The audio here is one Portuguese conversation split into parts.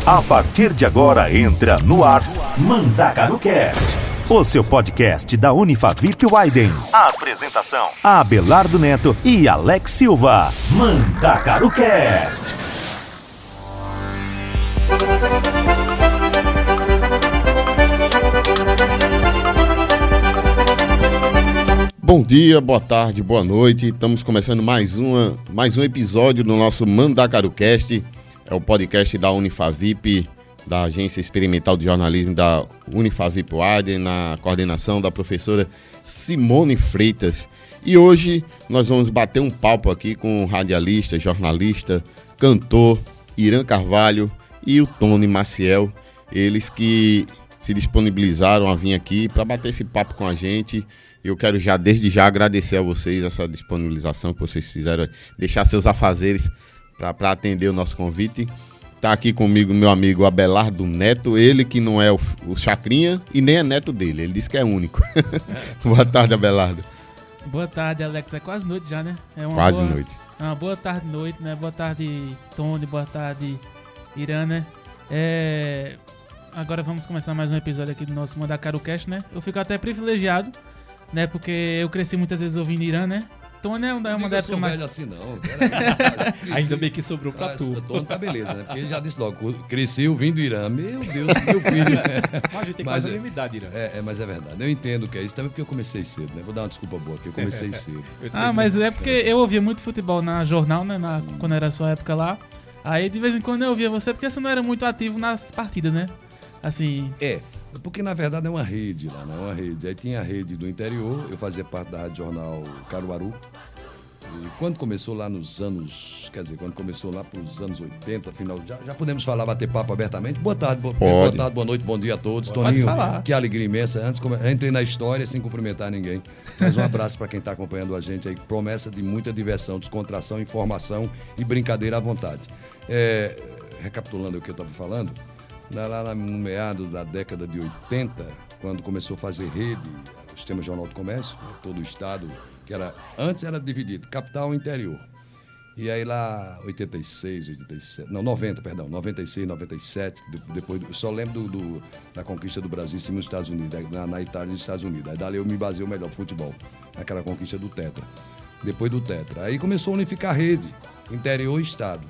A partir de agora entra no ar MandacaruCast, o seu podcast da Unifavip Widen. A apresentação: Abelardo Neto e Alex Silva. MandacaruCast. Bom dia, boa tarde, boa noite. Estamos começando mais um episódio do nosso MandacaruCast. É o podcast da Unifavip, da Agência Experimental de Jornalismo da Unifavip Widen, na coordenação da professora Simone Freitas. E hoje nós vamos bater um papo aqui com o radialista, jornalista, cantor Irã Carvalho e o Tony Maciel. Eles que se disponibilizaram a vir aqui para bater esse papo com a gente. Eu quero desde já agradecer a vocês essa disponibilização que vocês fizeram, deixar seus afazeres para atender o nosso convite. Está aqui comigo meu amigo Abelardo Neto, ele que não é o Chacrinha e nem é neto dele, ele disse que é único. Boa tarde, Abelardo. Boa tarde, Alex. É quase noite já, né? Quase noite. Uma boa tarde, noite, né? Boa tarde, Tony. Boa tarde, Irã, né? Agora vamos começar mais um episódio aqui do nosso MandacaruCast, né? Eu fico até privilegiado, né? Porque eu cresci muitas vezes ouvindo Irã, né? Tony é uma da época mais... velho assim não. Ainda bem que sobrou pra tu. Tony tá beleza, né? Porque ele já disse logo, cresci ouvindo Irã. Meu Deus, meu filho. Mas a gente tem quase a mesma idade, Irã. Mas é verdade. Eu entendo que é isso também porque eu comecei cedo, né? Vou dar uma desculpa boa aqui, eu comecei cedo. Mas é porque eu ouvia muito futebol na jornal, né? Quando era a sua época lá. Aí de vez em quando eu ouvia você, porque você não era muito ativo nas partidas, né? Assim... Porque na verdade é uma rede lá, né? Uma rede. Aí tinha a rede do interior, eu fazia parte da Rádio Jornal Caruaru. E quando começou lá nos anos, quando começou lá para os anos 80, final, já podemos falar, bater papo abertamente? Boa tarde, boa noite, bom dia a todos. Toninho, que alegria imensa. Antes, entrei na história sem cumprimentar ninguém. Mas um abraço para quem está acompanhando a gente aí, promessa de muita diversão, descontração, informação e brincadeira à vontade. Recapitulando o que eu estava falando, lá no meado da década de 80, quando começou a fazer rede, o Sistema Jornal do Comércio, todo o estado, antes era dividido, capital e interior. E aí lá, 96, 96, 97, depois, só lembro da conquista do Brasil em cima dos Estados Unidos, na Itália e nos Estados Unidos. Aí dali eu me baseei o melhor do futebol, naquela conquista do Tetra. Depois do Tetra. Aí começou a unificar a rede, interior e estado.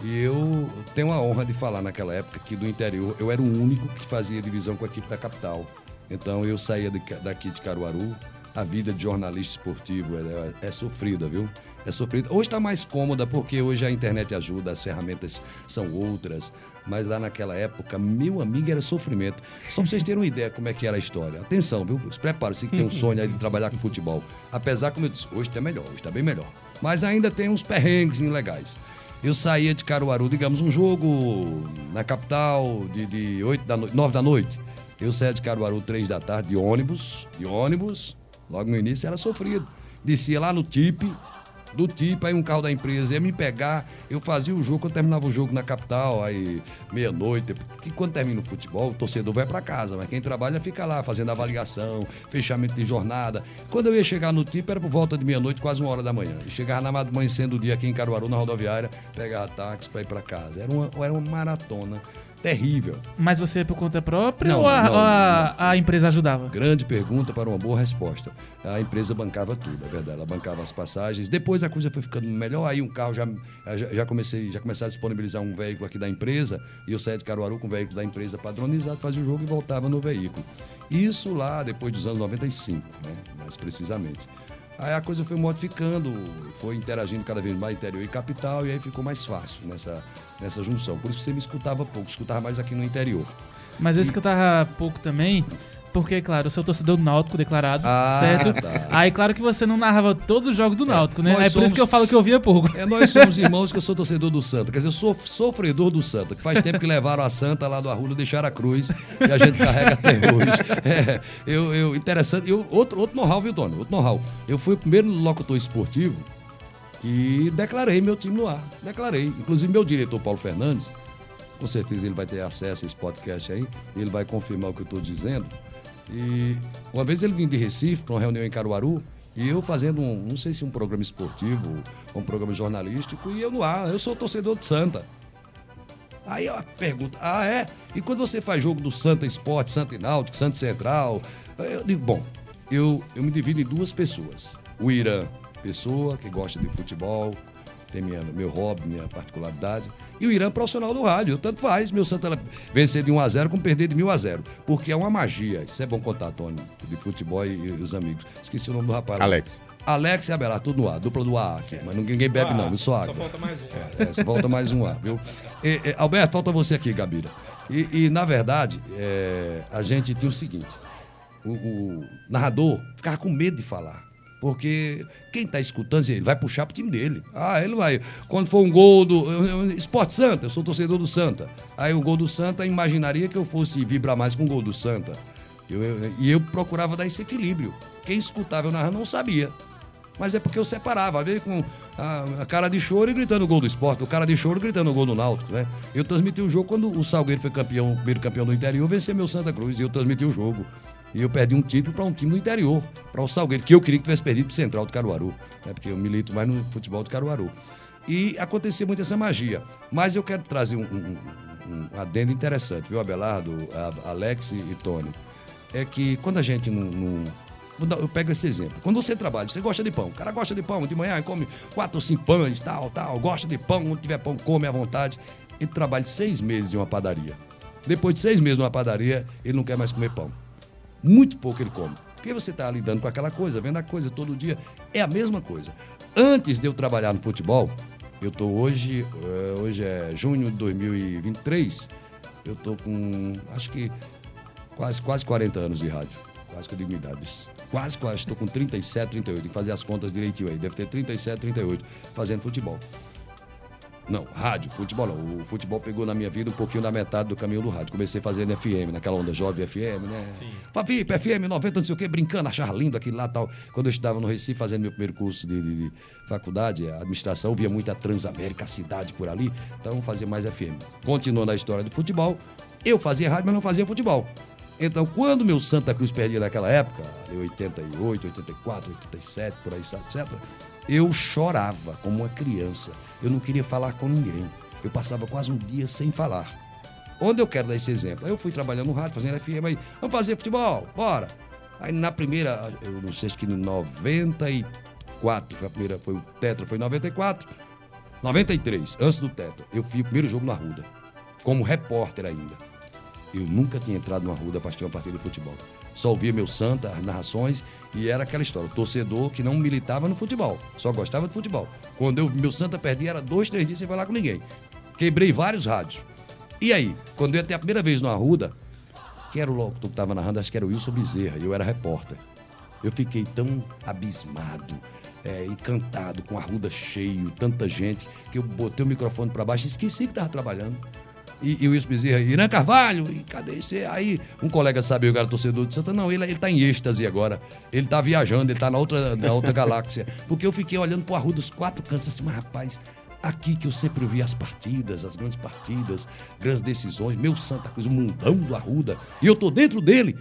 E eu tenho a honra de falar naquela época que do interior eu era o único que fazia divisão com a equipe da capital. Então eu saía daqui de Caruaru. A vida de jornalista esportivo é sofrida, viu? É sofrida. Hoje está mais cômoda porque hoje a internet ajuda, as ferramentas são outras. Mas lá naquela época, meu amigo, era sofrimento. Só para vocês terem uma ideia como é que era a história. Atenção, viu? Prepare-se que tem um sonho aí de trabalhar com futebol. Apesar, como eu disse, hoje está melhor, hoje está bem melhor. Mas ainda tem uns perrengues legais. Eu saía de Caruaru, digamos, um jogo na capital de 9 da noite. Eu saía de Caruaru 3 da tarde de ônibus, logo no início era sofrido. Descia lá no TIP, aí um carro da empresa ia me pegar, eu fazia o jogo, quando terminava o jogo na capital, aí meia-noite, porque quando termina o futebol, o torcedor vai para casa, mas quem trabalha fica lá fazendo avaliação, fechamento de jornada. Quando eu ia chegar no TIP era por volta de meia-noite, quase 1h da manhã. Eu chegava na amanhecendo o dia aqui em Caruaru, na rodoviária, pegava táxi para ir para casa. Era uma maratona terrível. Mas você é por conta própria ou a empresa ajudava? Grande pergunta para uma boa resposta. A empresa bancava tudo, é verdade. Ela bancava as passagens. Depois a coisa foi ficando melhor. Aí um carro já começaram a disponibilizar um veículo aqui da empresa. E eu saía de Caruaru com o veículo da empresa padronizado, fazia o jogo e voltava no veículo. Isso lá depois dos anos 95, né? Mais precisamente. Aí a coisa foi modificando, foi interagindo cada vez mais interior e capital, e aí ficou mais fácil nessa junção. Por isso que você me escutava pouco, escutava mais aqui no interior. Mas eu escutava pouco também, porque, claro, eu sou torcedor do Náutico declarado, certo? Tá. Aí, claro que você não narrava todos os jogos do Náutico, né? Por isso que eu falo que eu via pouco. Nós somos irmãos, que eu sou torcedor do Santa. Quer dizer, eu sou sofredor do Santa, que faz tempo que levaram a Santa lá do Arruda, deixaram a cruz, e a gente carrega até hoje. Interessante. Outro know-how, viu, Tony? Outro know-how. Eu fui o primeiro locutor esportivo e declarei meu time no ar. Declarei. Inclusive, meu diretor, Paulo Fernandes, com certeza ele vai ter acesso a esse podcast aí, ele vai confirmar o que eu estou dizendo. E uma vez ele vinha de Recife para uma reunião em Caruaru e eu fazendo não sei se um programa esportivo ou um programa jornalístico, e eu no ar, eu sou torcedor de Santa. Aí ela pergunta, é? E quando você faz jogo do Santa Esporte, Santa e Náutico, Santa Central? Eu digo, bom, eu me divido em duas pessoas. O Irã, pessoa que gosta de futebol, tem meu hobby, minha particularidade. E o Irã, profissional do rádio. Tanto faz, meu Santa vencer de 1-0 como perder de 1000-0. Porque é uma magia. Isso é bom contar, Tony, de futebol e os amigos. Esqueci o nome do rapaz. Alex e Abelardo, tudo no ar, dupla do A aqui. Mas ninguém bebe não, só água. Só falta mais um. Só falta mais um A, viu? Alberto, falta você aqui, Gabira. E na verdade, a gente tinha o seguinte. O narrador ficava com medo de falar. Porque quem tá escutando, ele vai puxar pro time dele. Ele vai. Quando for um gol do Sport Santa, eu sou torcedor do Santa. Aí o gol do Santa, imaginaria que eu fosse vibrar mais com o gol do Santa. E eu procurava dar esse equilíbrio. Quem escutava eu narrando não sabia. Mas é porque eu separava, veio com a cara de choro e gritando o gol do Sport, o cara de choro gritando o gol do Náutico, né? Eu transmiti o jogo quando o Salgueiro foi primeiro campeão do interior, venceu meu Santa Cruz, e eu transmiti o jogo. E eu perdi um título para um time do interior, para o Salgueiro, que eu queria que tivesse perdido para o Central do Caruaru, né? Porque eu milito mais no futebol do Caruaru. E acontecia muito essa magia. Mas eu quero trazer um adendo interessante, viu, Abelardo, Alex e Tony? É que quando a gente eu pego esse exemplo. Quando você trabalha, você gosta de pão. O cara gosta de pão, de manhã come 4 ou 5 pães, tal. Gosta de pão, quando tiver pão, come à vontade. Ele trabalha 6 meses em uma padaria. Depois de 6 meses numa padaria, ele não quer mais comer pão. Muito pouco ele come. Porque você está lidando com aquela coisa, vendo a coisa todo dia. É a mesma coisa. Antes de eu trabalhar no futebol, eu estou hoje é junho de 2023, eu estou com, acho que, quase 40 anos de rádio. Quase que eu digo minha idade. Quase, estou com 37, 38. Tem que fazer as contas direitinho aí. Deve ter 37, 38, fazendo futebol. Não, rádio, futebol não. O futebol pegou na minha vida um pouquinho da metade do caminho do rádio. Comecei fazendo FM, naquela onda jovem FM, né? Sim. Favip, FM 90, não sei o quê, brincando, achava lindo aquilo lá e tal. Quando eu estudava no Recife, fazendo meu primeiro curso de faculdade, administração, via muito a Transamérica, a cidade por ali. Então, fazia mais FM. Continuando a história do futebol, eu fazia rádio, mas não fazia futebol. Então, quando meu Santa Cruz perdia naquela época, em 88, 84, 87, por aí, etc., eu chorava como uma criança. Eu não queria falar com ninguém. Eu passava quase um dia sem falar. Onde eu quero dar esse exemplo? Eu fui trabalhando no rádio, fazendo FM, aí, vamos fazer futebol, bora. Aí na primeira, eu não sei, acho que em 94, foi o Tetra, foi em 94, 93, antes do Tetra, eu fiz o primeiro jogo no Arruda, como repórter ainda. Eu nunca tinha entrado no Arruda para assistir uma partida de futebol. Só ouvia meu Santa, as narrações, e era aquela história, torcedor que não militava no futebol, só gostava de futebol. Quando meu Santa perdia, era 2, 3 dias sem falar com ninguém. Quebrei vários rádios. E aí, quando eu ia ter a primeira vez no Arruda, que era o locutor que estava narrando, acho que era o Wilson Bezerra, e eu era repórter. Eu fiquei tão abismado, encantado, com o Arruda cheio, tanta gente, que eu botei o microfone para baixo e esqueci que estava trabalhando. E o Wilson Bezerra, Irã Carvalho, e cadê esse? Aí um colega sabia que era torcedor de Santa, não, ele tá em êxtase agora, ele tá viajando, ele tá na outra galáxia, porque eu fiquei olhando pro Arruda dos 4 cantos, assim, mas rapaz, aqui que eu sempre vi as partidas, as grandes partidas, grandes decisões, meu Santa Cruz, o mundão do Arruda, e eu tô dentro dele.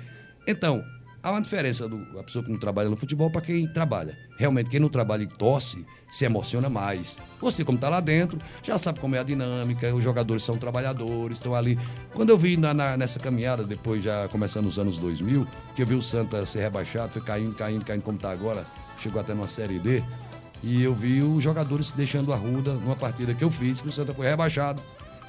Então, há uma diferença da pessoa que não trabalha no futebol para quem trabalha. Realmente, quem não trabalha e torce, se emociona mais. Você, como está lá dentro, já sabe como é a dinâmica, os jogadores são trabalhadores, estão ali. Quando eu vi nessa caminhada, depois já começando nos anos 2000, que eu vi o Santa ser rebaixado, foi caindo, como está agora, chegou até numa Série D, e eu vi os jogadores se deixando a Arruda numa partida que eu fiz, que o Santa foi rebaixado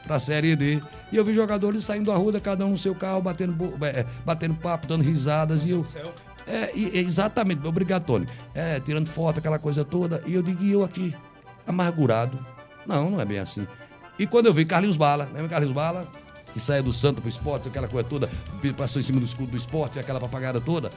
para a Série D, e eu vi jogadores saindo da Arruda, cada um no seu carro, batendo papo, dando risadas, e eu... exatamente, obrigado, Tony. Tirando foto, aquela coisa toda, e eu digo, e eu aqui, amargurado. Não é bem assim. E quando eu vi Carlinhos Bala, lembra Carlinhos Bala? Que saia do Santa pro esporte, aquela coisa toda, passou em cima do escudo do esporte, aquela papagada toda.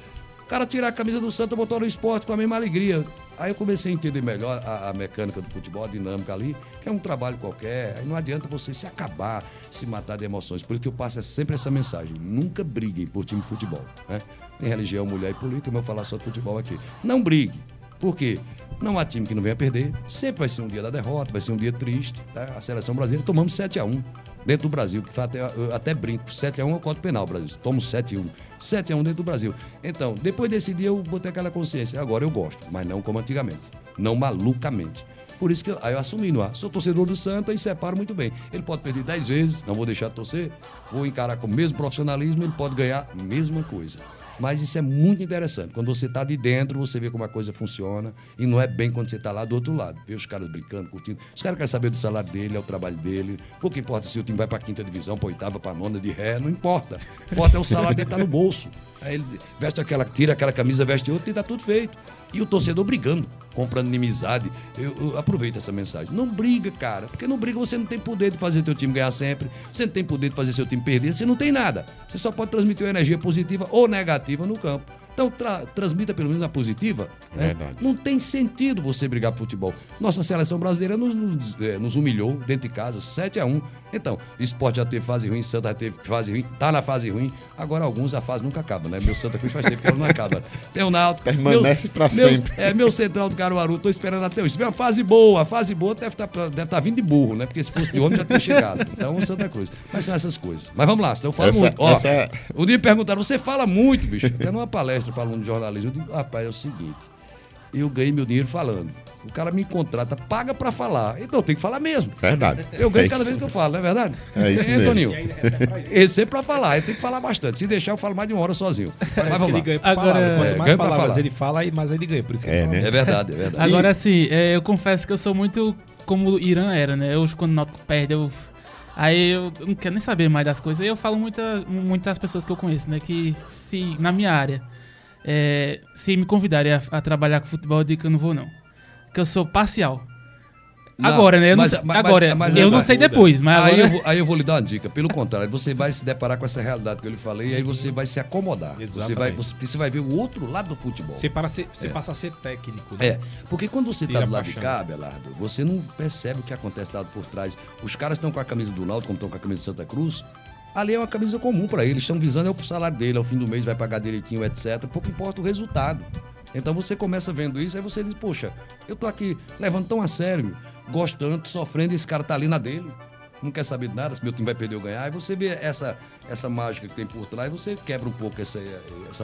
O cara tirar a camisa do Santa, botou no esporte com a mesma alegria. Aí eu comecei a entender melhor a mecânica do futebol, a dinâmica ali, que é um trabalho qualquer. Aí não adianta você se acabar, se matar de emoções. Por isso que eu passo sempre essa mensagem. Nunca briguem por time de futebol, né? Tem religião, mulher e política, eu vou falar só de futebol aqui. Não brigue. Por quê? Não há time que não venha perder. Sempre vai ser um dia da derrota, vai ser um dia triste. Tá? A seleção brasileira tomamos 7-1 dentro do Brasil, que eu até brinco. 7-1 é o código penal, Brasil. Tomamos 7-1. 7-1 dentro do Brasil. Então, depois desse dia eu botei aquela consciência. Agora eu gosto, mas não como antigamente. Não malucamente. Por isso que aí eu assumi no ar. Sou torcedor do Santa e separo muito bem. Ele pode perder 10 vezes, não vou deixar de torcer, vou encarar com o mesmo profissionalismo, ele pode ganhar a mesma coisa. Mas isso é muito interessante. Quando você está de dentro, você vê como a coisa funciona. E não é bem quando você está lá do outro lado. Vê os caras brincando, curtindo. Os caras querem saber do salário dele, é o trabalho dele. Pouco importa se o time vai para a 5ª divisão, para a 8ª, para a 9ª de ré. Não importa. O que importa é o salário dele estar no bolso. Aí ele tira aquela camisa, veste outra e está tudo feito. E o torcedor brigando, comprando inimizade. Eu aproveito essa mensagem. Não briga, cara. Porque não briga, você não tem poder de fazer teu time ganhar sempre. Você não tem poder de fazer seu time perder. Você não tem nada. Você só pode transmitir uma energia positiva ou negativa no campo. Então, transmita pelo menos a positiva. Né? Não tem sentido você brigar por futebol. Nossa seleção brasileira nos humilhou dentro de casa, 7-1. Então, Sport já teve fase ruim, Santa já teve fase ruim, tá na fase ruim. Agora, alguns, a fase nunca acaba, né? Meu Santa Cruz faz tempo que ela não acaba. Tem o Náutico. Permanece pra sempre. Meu Central do Caruaru, tô esperando até hoje. Se tiver uma fase boa, a fase boa deve tá vindo de burro, né? Porque se fosse de homem já teria chegado. Então, o Santa Cruz. Mas são essas coisas. Mas vamos lá, senão eu falo muito. Ó, um dia me perguntaram, você fala muito, bicho. Até numa palestra para aluno de jornalismo, eu digo, rapaz, é o seguinte, eu ganhei meu dinheiro falando. O cara me contrata, paga pra falar. Então eu tenho que falar mesmo. Verdade. Eu ganho cada vez que eu falo, não é verdade? É isso mesmo. Toninho? Recebe pra falar, eu tenho que falar bastante. Se deixar, eu falo mais de 1 hora sozinho. Mas vamos lá. Ganha pra Agora, quanto mais ganha palavras ele fala, mais ele ganha. Por isso que ele fala. né? É verdade, é verdade. Agora, assim, eu confesso que eu sou muito como o Irã era, né? Eu, quando o Náutico perde, aí eu não quero nem saber mais das coisas. Aí eu falo muitas pessoas que eu conheço, né? Que se, na minha área, se me convidarem a trabalhar com futebol, eu digo que eu não vou, não. Que eu sou parcial. Não, agora, né? Eu não sei depois, mas agora... Aí eu vou lhe dar uma dica. Pelo contrário, você vai se deparar com essa realidade que eu lhe falei e aí você vai se acomodar. Você vai ver o outro lado do futebol. Você passa a ser técnico. Né? Porque quando você está do lado de cá, Abelardo, você não percebe o que acontece lá por trás. Os caras estão com a camisa do Náutico, como estão com a camisa de Santa Cruz. Ali é uma camisa comum para eles. Estão visando o salário dele, ao fim do mês vai pagar direitinho, etc. Pouco importa o resultado. Então você começa vendo isso, aí você diz, poxa, eu tô aqui levando tão a sério, gostando, sofrendo, e esse cara tá ali na dele, não quer saber de nada, se meu time vai perder ou ganhar, aí você vê essa mágica que tem por trás, você quebra um pouco essa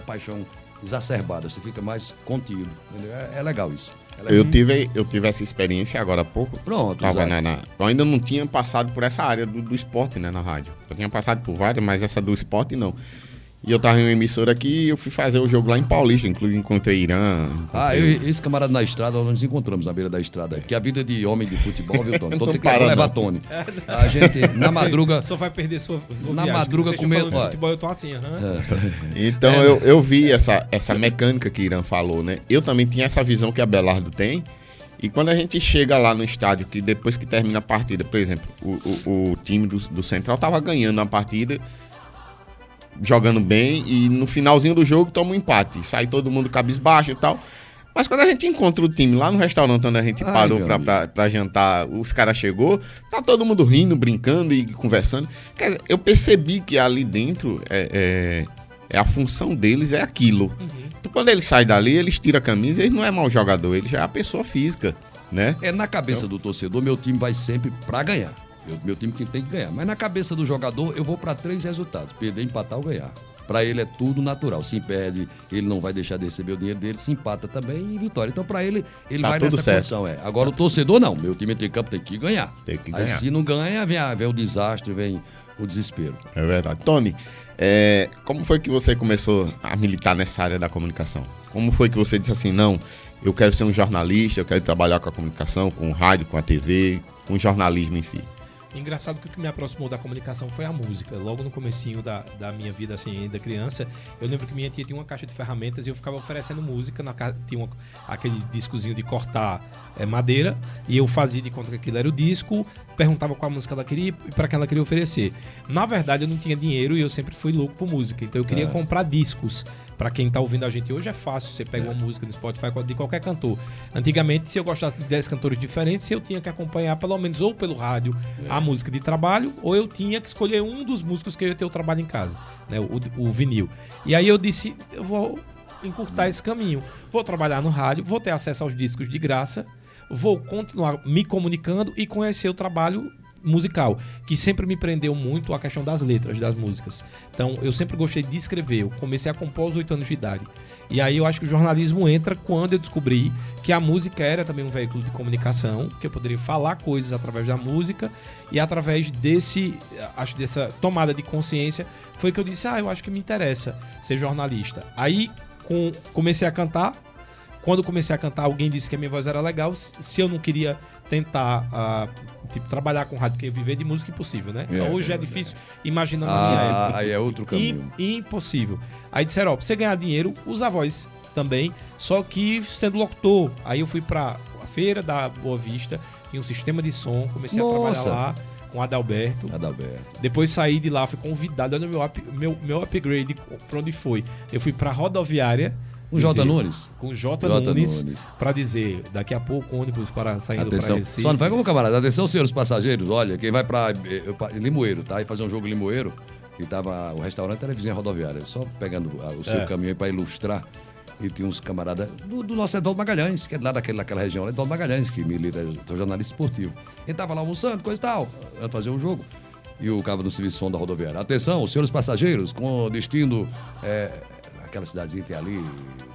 paixão exacerbada, você fica mais contido, entendeu? É legal isso. Eu tive essa experiência agora há pouco. Pronto, eu ainda não tinha passado por essa área do esporte, né, na rádio. Eu tinha passado por várias, mas essa do esporte não. E eu tava em uma emissora aqui e eu fui fazer o jogo lá em Paulista, inclusive encontrei Irã. Esse camarada na estrada, nós nos encontramos na beira da estrada. Que a vida de homem de futebol, viu, Tony? Então tem que levar Tony. A gente, na madruga... Só vai perder sua na viagem. Madruga comendo... futebol, eu tô assim, Então eu vi essa mecânica que Irã falou, né? Eu também tinha essa visão que a Abelardo tem. E quando a gente chega lá no estádio, que depois que termina a partida, por exemplo, o time do Central tava ganhando a partida, jogando bem, e no finalzinho do jogo toma um empate, sai todo mundo cabisbaixo e tal. Mas quando a gente encontra o time lá no restaurante onde a gente parou pra jantar, os caras chegou, tá todo mundo rindo, brincando e conversando. Quer dizer, eu percebi que ali dentro a função deles é aquilo. Então quando eles saem dali, eles tiram a camisa, eles não é mau jogador, ele já é a pessoa física, né? Na cabeça do torcedor, meu time vai sempre pra ganhar. Meu time que tem que ganhar. Mas na cabeça do jogador, eu vou para 3 resultados: perder, empatar ou ganhar. Para ele é tudo natural. Se perde, ele não vai deixar de receber o dinheiro dele. Se empata também, vitória. Então, para ele vai nessa condição. Agora, o torcedor não. Meu time entre campo tem que ganhar. Aí, se não ganha, vem o desastre, vem o desespero. É verdade. Tony, como foi que você começou a militar nessa área da comunicação? Como foi que você disse assim, não, eu quero ser um jornalista, eu quero trabalhar com a comunicação, com o rádio, com a TV, com o jornalismo em si? Engraçado que o que me aproximou da comunicação foi a música. Logo no comecinho da minha vida, assim, ainda criança, eu lembro que minha tia tinha uma caixa de ferramentas e eu ficava oferecendo música. Tinha aquele discozinho de cortar madeira, e eu fazia de conta que aquilo era o disco, perguntava qual a música ela queria e para que ela queria oferecer. Na verdade, eu não tinha dinheiro e eu sempre fui louco por música, então eu queria comprar discos. Para quem tá ouvindo a gente hoje é fácil, você pega uma música no Spotify de qualquer cantor. Antigamente, se eu gostasse de 10 cantores diferentes, eu tinha que acompanhar pelo menos ou pelo rádio a música de trabalho, ou eu tinha que escolher um dos músicos que eu ia ter o trabalho em casa, né, o vinil. E aí eu disse, eu vou encurtar esse caminho, vou trabalhar no rádio, vou ter acesso aos discos de graça, vou continuar me comunicando e conhecer o trabalho musical, que sempre me prendeu muito a questão das letras das músicas. Então, eu sempre gostei de escrever. Eu comecei a compor aos 8 anos de idade. E aí eu acho que o jornalismo entra quando eu descobri que a música era também um veículo de comunicação, que eu poderia falar coisas através da música, e através dessa tomada de consciência foi que eu disse, eu acho que me interessa ser jornalista. Aí comecei a cantar. Quando comecei a cantar, alguém disse que a minha voz era legal. Se eu não queria tentar trabalhar com rádio, porque viver de música é impossível, né? Hoje é difícil, imaginando a minha época. Aí é outro caminho. Impossíble. Aí disseram, pra você ganhar dinheiro, usa a voz também, só que sendo locutor. Aí eu fui pra feira da Boa Vista, tinha um sistema de som, comecei a trabalhar lá com Adalberto. Depois saí de lá, fui convidado, olha meu upgrade pra onde foi. Eu fui pra rodoviária, com o J. Nunes? Com o J. Nunes, para dizer, daqui a pouco ônibus saindo para Recife. Só não vai como camarada. Atenção, senhores passageiros, olha, quem vai para Limoeiro, tá? E fazer um jogo em Limoeiro, e tava o restaurante era vizinha rodoviária, só pegando o seu caminho aí para ilustrar. E tinha uns camaradas do nosso Edvaldo Magalhães, que é lá daquela região, Edvaldo Magalhães, que milita, jornalista esportivo. Ele tava lá almoçando, coisa e tal, antes de fazer o jogo. E o cabo do serviço som da rodoviária. Atenção, senhores passageiros, com destino... aquela cidadezinha tem ali,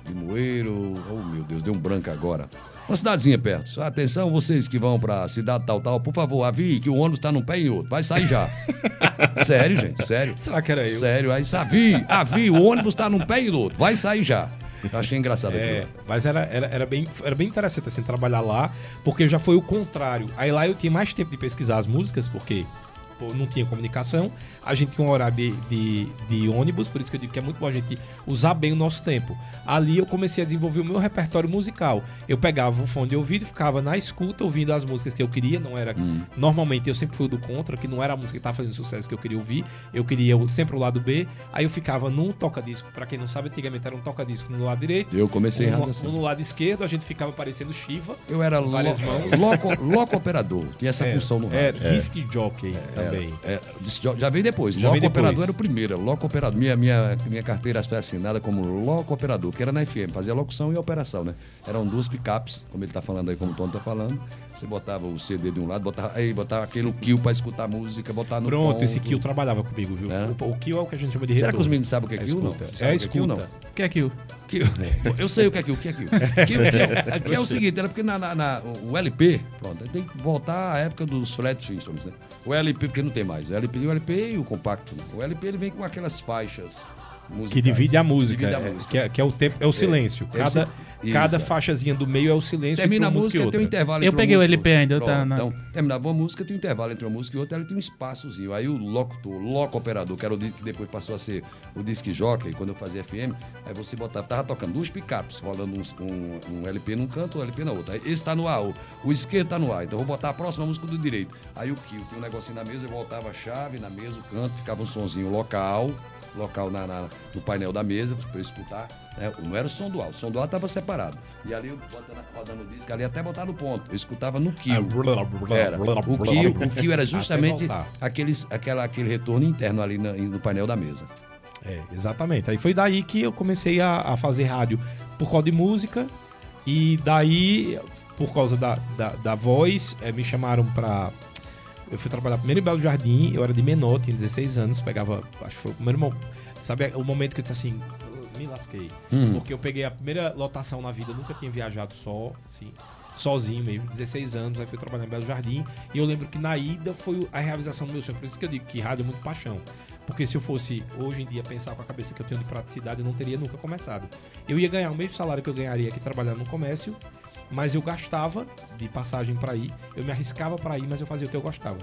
Limoeiro, oh meu Deus, deu um branco agora. Uma cidadezinha perto. Atenção, vocês que vão pra cidade tal, por favor, avie que o ônibus tá num pé e outro. Vai sair já. Sério, gente, sério. Será que era eu? Sério, aí avie, o ônibus tá num pé e outro. Vai sair já. Eu achei engraçado aquilo. Mas era bem interessante assim, trabalhar lá, porque já foi o contrário. Aí lá eu tinha mais tempo de pesquisar as músicas, porque não tinha comunicação, a gente tinha um horário de ônibus, por isso que eu digo que é muito bom a gente usar bem o nosso tempo. Ali eu comecei a desenvolver o meu repertório musical. Eu pegava o fone de ouvido, ficava na escuta, ouvindo as músicas que eu queria, não era... Normalmente eu sempre fui do contra, que não era a música que estava fazendo sucesso que eu queria ouvir, eu queria sempre o lado B, aí eu ficava num toca-disco, pra quem não sabe, antigamente era um toca-disco no lado direito, eu comecei errado assim. No lado esquerdo, a gente ficava parecendo Shiva. Eu era várias mãos. Loco operador, tinha essa função no rádio. Disc jockey também. Já veio depois. Loco operador era o primeiro. Loco operador. Minha carteira foi assinada como Loco operador, que era na FM, fazia locução e operação, né? Eram 2 picapes, como ele tá falando aí, como o Tony tá falando. Você botava o CD de um lado, botava aquele kill pra escutar a música, botar no ponto. Esse kill trabalhava comigo, viu? O kill é o que a gente chama de retorno. Será que os meninos sabem o que é kill? Escuta. O que é kill? Eu sei o que é kill. Que é o seguinte, era porque o LP, pronto, tem que voltar à época dos flat instruments, né? O LP, porque não tem mais. O LP e o compacto. Né? O LP ele vem com aquelas faixas musicais. Que divide a música. Que é o tempo, é o silêncio. Cada faixazinha do meio é o silêncio. Termina a música, tem um intervalo entre Eu peguei o LP ainda. Então, terminava uma música, tem um intervalo entre uma música e outra, ela tem um espaçozinho. Aí o loco operador, que era o disco que depois passou a ser o disc jockey, quando eu fazia FM, aí você tava tocando 2 picapes, rolando um LP num canto, um LP na outra. Aí esse tá no ar, o esquerdo tá no ar, então eu vou botar a próxima música do direito. Aí o kill, tem um negocinho na mesa, eu voltava a chave na mesa, o canto, ficava um sonzinho local no painel da mesa, para eu escutar, né? Não era o som do ar estava separado. E ali eu rodando o disco, ali até botar no ponto. Eu escutava no kill. O kill era justamente aquele retorno interno ali no painel da mesa. Exatamente. Aí foi daí que eu comecei a fazer rádio por causa de música, e daí, por causa da voz, me chamaram para... Eu fui trabalhar primeiro em Belo Jardim, eu era de menor, tinha 16 anos, pegava, acho que foi o primeiro, sabe o momento que eu disse assim, me lasquei. Porque eu peguei a primeira lotação na vida, nunca tinha viajado sozinho mesmo, 16 anos, aí fui trabalhar em Belo Jardim, e eu lembro que na ida foi a realização do meu sonho, por isso que eu digo que rádio é muito paixão. Porque se eu fosse, hoje em dia, pensar com a cabeça que eu tenho de praticidade, eu não teria nunca começado. Eu ia ganhar o mesmo salário que eu ganharia aqui trabalhando no comércio, mas eu gastava de passagem para ir, eu me arriscava para ir, mas eu fazia o que eu gostava.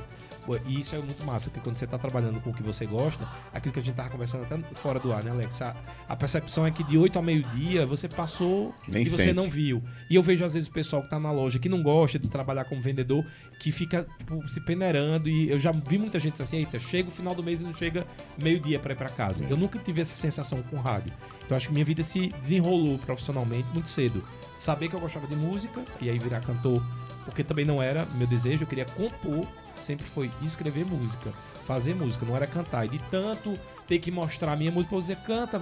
E isso é muito massa, porque quando você tá trabalhando com o que você gosta, aquilo que a gente tava conversando até fora do ar, né, Alex? A percepção é que de 8 ao meio-dia você passou e você não viu. E eu vejo às vezes o pessoal que tá na loja que não gosta de trabalhar como vendedor, que fica se peneirando, e eu já vi muita gente assim, eita, chega o final do mês e não chega meio-dia para ir para casa. Eu nunca tive essa sensação com rádio. Então acho que minha vida se desenrolou profissionalmente muito cedo. Saber que eu gostava de música e aí virar cantor, porque também não era meu desejo, eu queria compor sempre foi escrever música, fazer música, não era cantar. E de tanto ter que mostrar a minha música, pra eu dizer, canta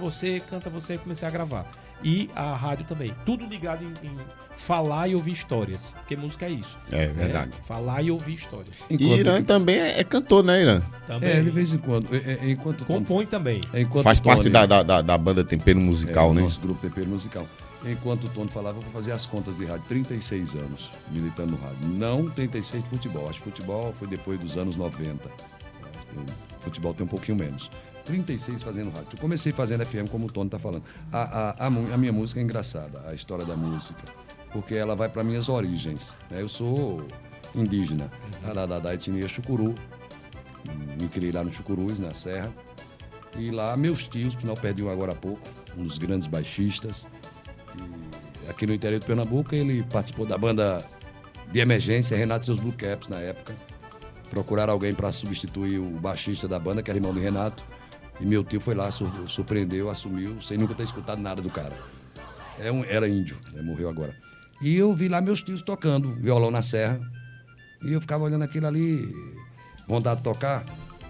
você, comecei a gravar. E a rádio também. Tudo ligado em falar e ouvir histórias. Porque música é isso. É verdade. Falar e ouvir histórias. E Irã também é cantor, né, Irã? Também. De vez em quando. Enquanto compõe também. Faz parte da banda Tempero Musical, né? Nosso grupo Tempero Musical. Enquanto o Tony falava, eu vou fazer as contas de rádio. 36 anos militando no rádio. Não 36 de futebol. Acho que futebol foi depois dos anos 90. Futebol tem um pouquinho menos. 36 fazendo rádio. Eu comecei fazendo FM, como o Tony está falando. A minha música é engraçada, a história da música, porque ela vai para minhas origens. Né? Eu sou indígena, da etnia Chucuru. Me criei lá no Chucurus, na Serra. E lá meus tios, por sinal perdi um agora há pouco, um dos grandes baixistas. E aqui no interior de Pernambuco, ele participou da banda de emergência, Renato e seus Blue Caps, na época. Procuraram alguém para substituir o baixista da banda, que era irmão de Renato. E meu tio foi lá, surpreendeu, assumiu, sem nunca ter escutado nada do cara. Era índio, né? Morreu agora. E eu vi lá meus tios tocando violão na serra. E eu ficava olhando aquilo ali, vontade de tocar.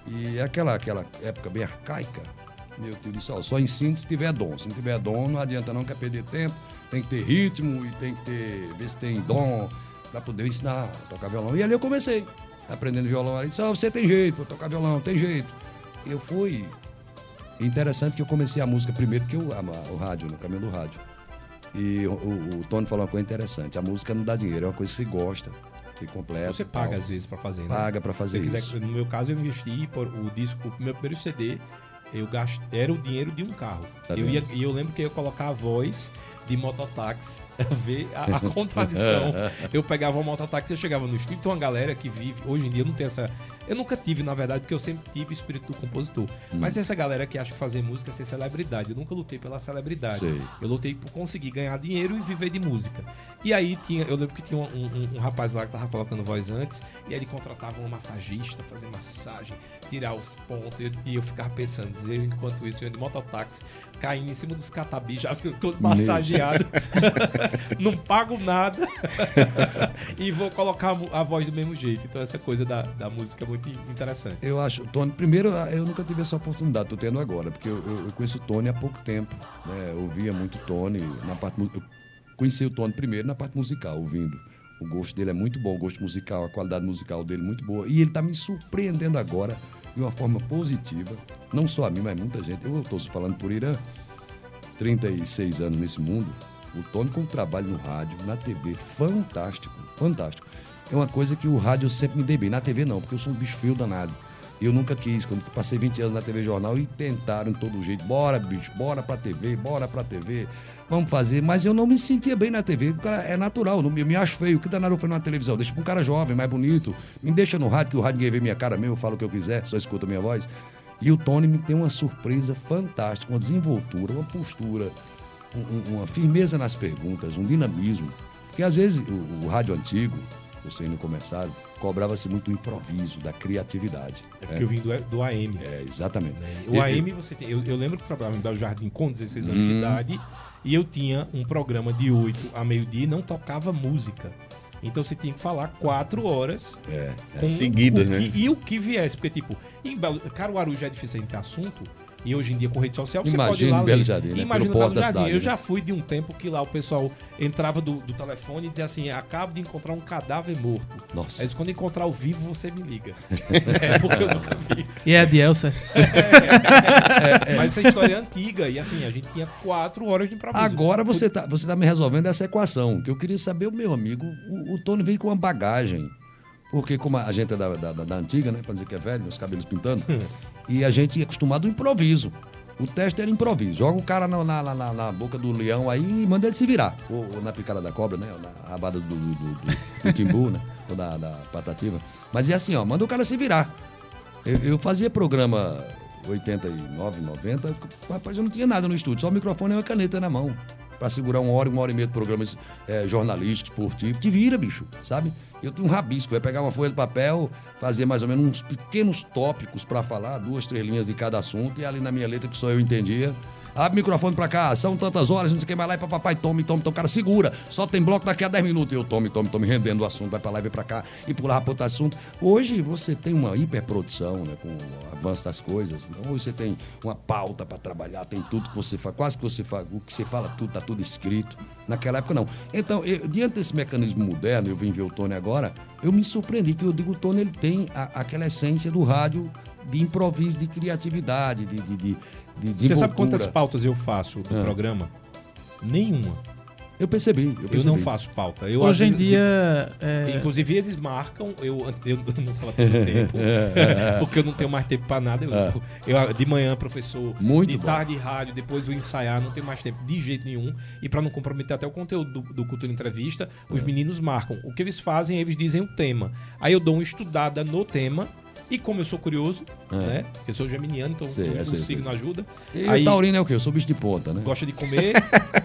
E aquela época bem arcaica, meu tio disse, só ensino se tiver dom. Se não tiver dom, não adianta não, quer perder tempo. Tem que ter ritmo e tem que ver se tem dom para poder ensinar a tocar violão. E ali eu comecei, aprendendo violão. Ele disse, você tem jeito para tocar violão, tem jeito. Eu fui... Interessante que eu comecei a música primeiro que o rádio, no caminho do rádio. E o Tony falou uma coisa interessante. A música não dá dinheiro, é uma coisa que você gosta, que completa. Você paga às vezes pra fazer, né? Paga pra fazer isso. No meu caso, eu investi por o disco, o meu primeiro CD, era o dinheiro de um carro. Tá E eu lembro que eu ia colocar a voz de mototáxi, ver a contradição. Eu pegava uma mototáxi, eu chegava no estúdio, tem uma galera que vive, hoje em dia eu não tenho essa... Eu nunca tive, na verdade, porque eu sempre tive o espírito do compositor. Mas tem essa galera que acha que fazer música é ser celebridade. Eu nunca lutei pela celebridade. Sei. Eu lutei por conseguir ganhar dinheiro e viver de música. E aí eu lembro que tinha um rapaz lá que tava colocando voz antes, e aí ele contratava um massagista, fazer massagem, tirar os pontos, e eu ficava pensando, dizer, enquanto isso, eu ia de mototáxi, caindo em cima dos catabis, já todo massageado, não pago nada, e vou colocar a voz do mesmo jeito. Então essa coisa da música é muito interessante. Eu acho, Tony, primeiro, eu nunca tive essa oportunidade, tô tendo agora, porque eu conheço o Tony há pouco tempo, né? Eu ouvia muito Tony na parte música. Conheci o Tony primeiro na parte musical, ouvindo. O gosto dele é muito bom, o gosto musical, a qualidade musical dele é muito boa. E ele está me surpreendendo agora de uma forma positiva. Não só a mim, mas muita gente. Eu estou falando por Irã, 36 anos nesse mundo. O Tony com o trabalho no rádio, na TV, fantástico, fantástico. É uma coisa que o rádio sempre me dei bem. Na TV não, porque eu sou um bicho feio danado. Eu nunca quis, quando passei 20 anos na TV Jornal, e tentaram de todo jeito, bora bicho, bora pra TV, vamos fazer, mas eu não me sentia bem na TV, é natural, eu me acho feio, que danado foi na televisão, deixa pra um cara jovem, mais bonito, me deixa no rádio, que o rádio ninguém vê minha cara mesmo, eu falo o que eu quiser, só escuta a minha voz. E o Tony me tem uma surpresa fantástica, uma desenvoltura, uma postura, uma firmeza nas perguntas, um dinamismo, porque às vezes o rádio antigo, vocês não começaram, cobrava-se muito do improviso, da criatividade. É porque eu vim do AM. É, exatamente. O AM, você tem... Eu lembro que eu trabalhava em Belo Jardim com 16 anos de idade, e eu tinha um programa de 8 a meio-dia e não tocava música. Então você tinha que falar 4 horas. Seguidas, né? E o que viesse. Porque, tipo, em Caruaru já é difícil a gente ter assunto. E hoje em dia, com rede social, você pode ir lá Belo ler. Jardim, né? Imagina Pelo Belo Porto da Jardim. cidade, Eu né? já fui de um tempo que lá o pessoal entrava do telefone e dizia assim, acabo de encontrar um cadáver morto. Nossa. Aí quando encontrar o vivo, você me liga. Porque eu nunca vi. E é a Dielsa. Mas essa história é antiga. E assim, a gente tinha 4 horas de improviso. Agora você tá me resolvendo essa equação, que eu queria saber, o meu amigo, o Tony veio com uma bagagem, porque como a gente é da antiga, né, pra dizer que é velho, os cabelos pintando, e a gente é acostumado ao improviso. O teste era improviso. Joga o cara na boca do leão aí e manda ele se virar. Ou na picada da cobra, né? Ou na rabada do timbu, né? Ou da patativa. Mas é assim, ó, manda o cara se virar. Eu fazia programa 89, 90, rapaz, eu não tinha nada no estúdio, só o microfone e uma caneta na mão. Pra segurar 1 hora e meia de programas jornalísticos, esportivos. Te vira, bicho, sabe? Eu tinha um rabisco, eu ia pegar uma folha de papel, fazer mais ou menos uns pequenos tópicos para falar, 2, 3 linhas de cada assunto, e ali na minha letra, que só eu entendia, abre o microfone pra cá, são tantas horas, não sei o que, vai lá e pra papai, tome, então, cara, segura, só tem bloco daqui a 10 minutos. Eu tome, rendendo o assunto, vai pra lá e vem pra cá, e pulava pra outro assunto. Hoje você tem uma hiperprodução, né, com o avanço das coisas. Então hoje você tem uma pauta pra trabalhar, tem tudo que você faz, quase que você faz, o que você fala, tudo, tá tudo escrito. Naquela época, não. Então, diante desse mecanismo moderno, eu vim ver o Tony agora, eu me surpreendi, que eu digo, o Tony, ele tem aquela essência do rádio de improviso, de criatividade, de desenvoltura. Você sabe quantas pautas eu faço no programa? Nenhuma. Eu percebi. Eu não faço pauta. Hoje em dia... Inclusive, eles marcam. Eu não estava tendo tempo. Porque eu não tenho mais tempo para nada. Eu, de manhã, professor. Muito de bom. tarde, rádio. Depois vou ensaiar. Não tenho mais tempo de jeito nenhum. E para não comprometer até o conteúdo do Cultura Entrevista, os meninos marcam. O que eles fazem, eles dizem o tema. Aí eu dou uma estudada no tema. E como eu sou curioso, né? Eu sou geminiano, então o signo ajuda. E aí, o taurino é o quê? Eu sou bicho de ponta, né? Gosta de comer.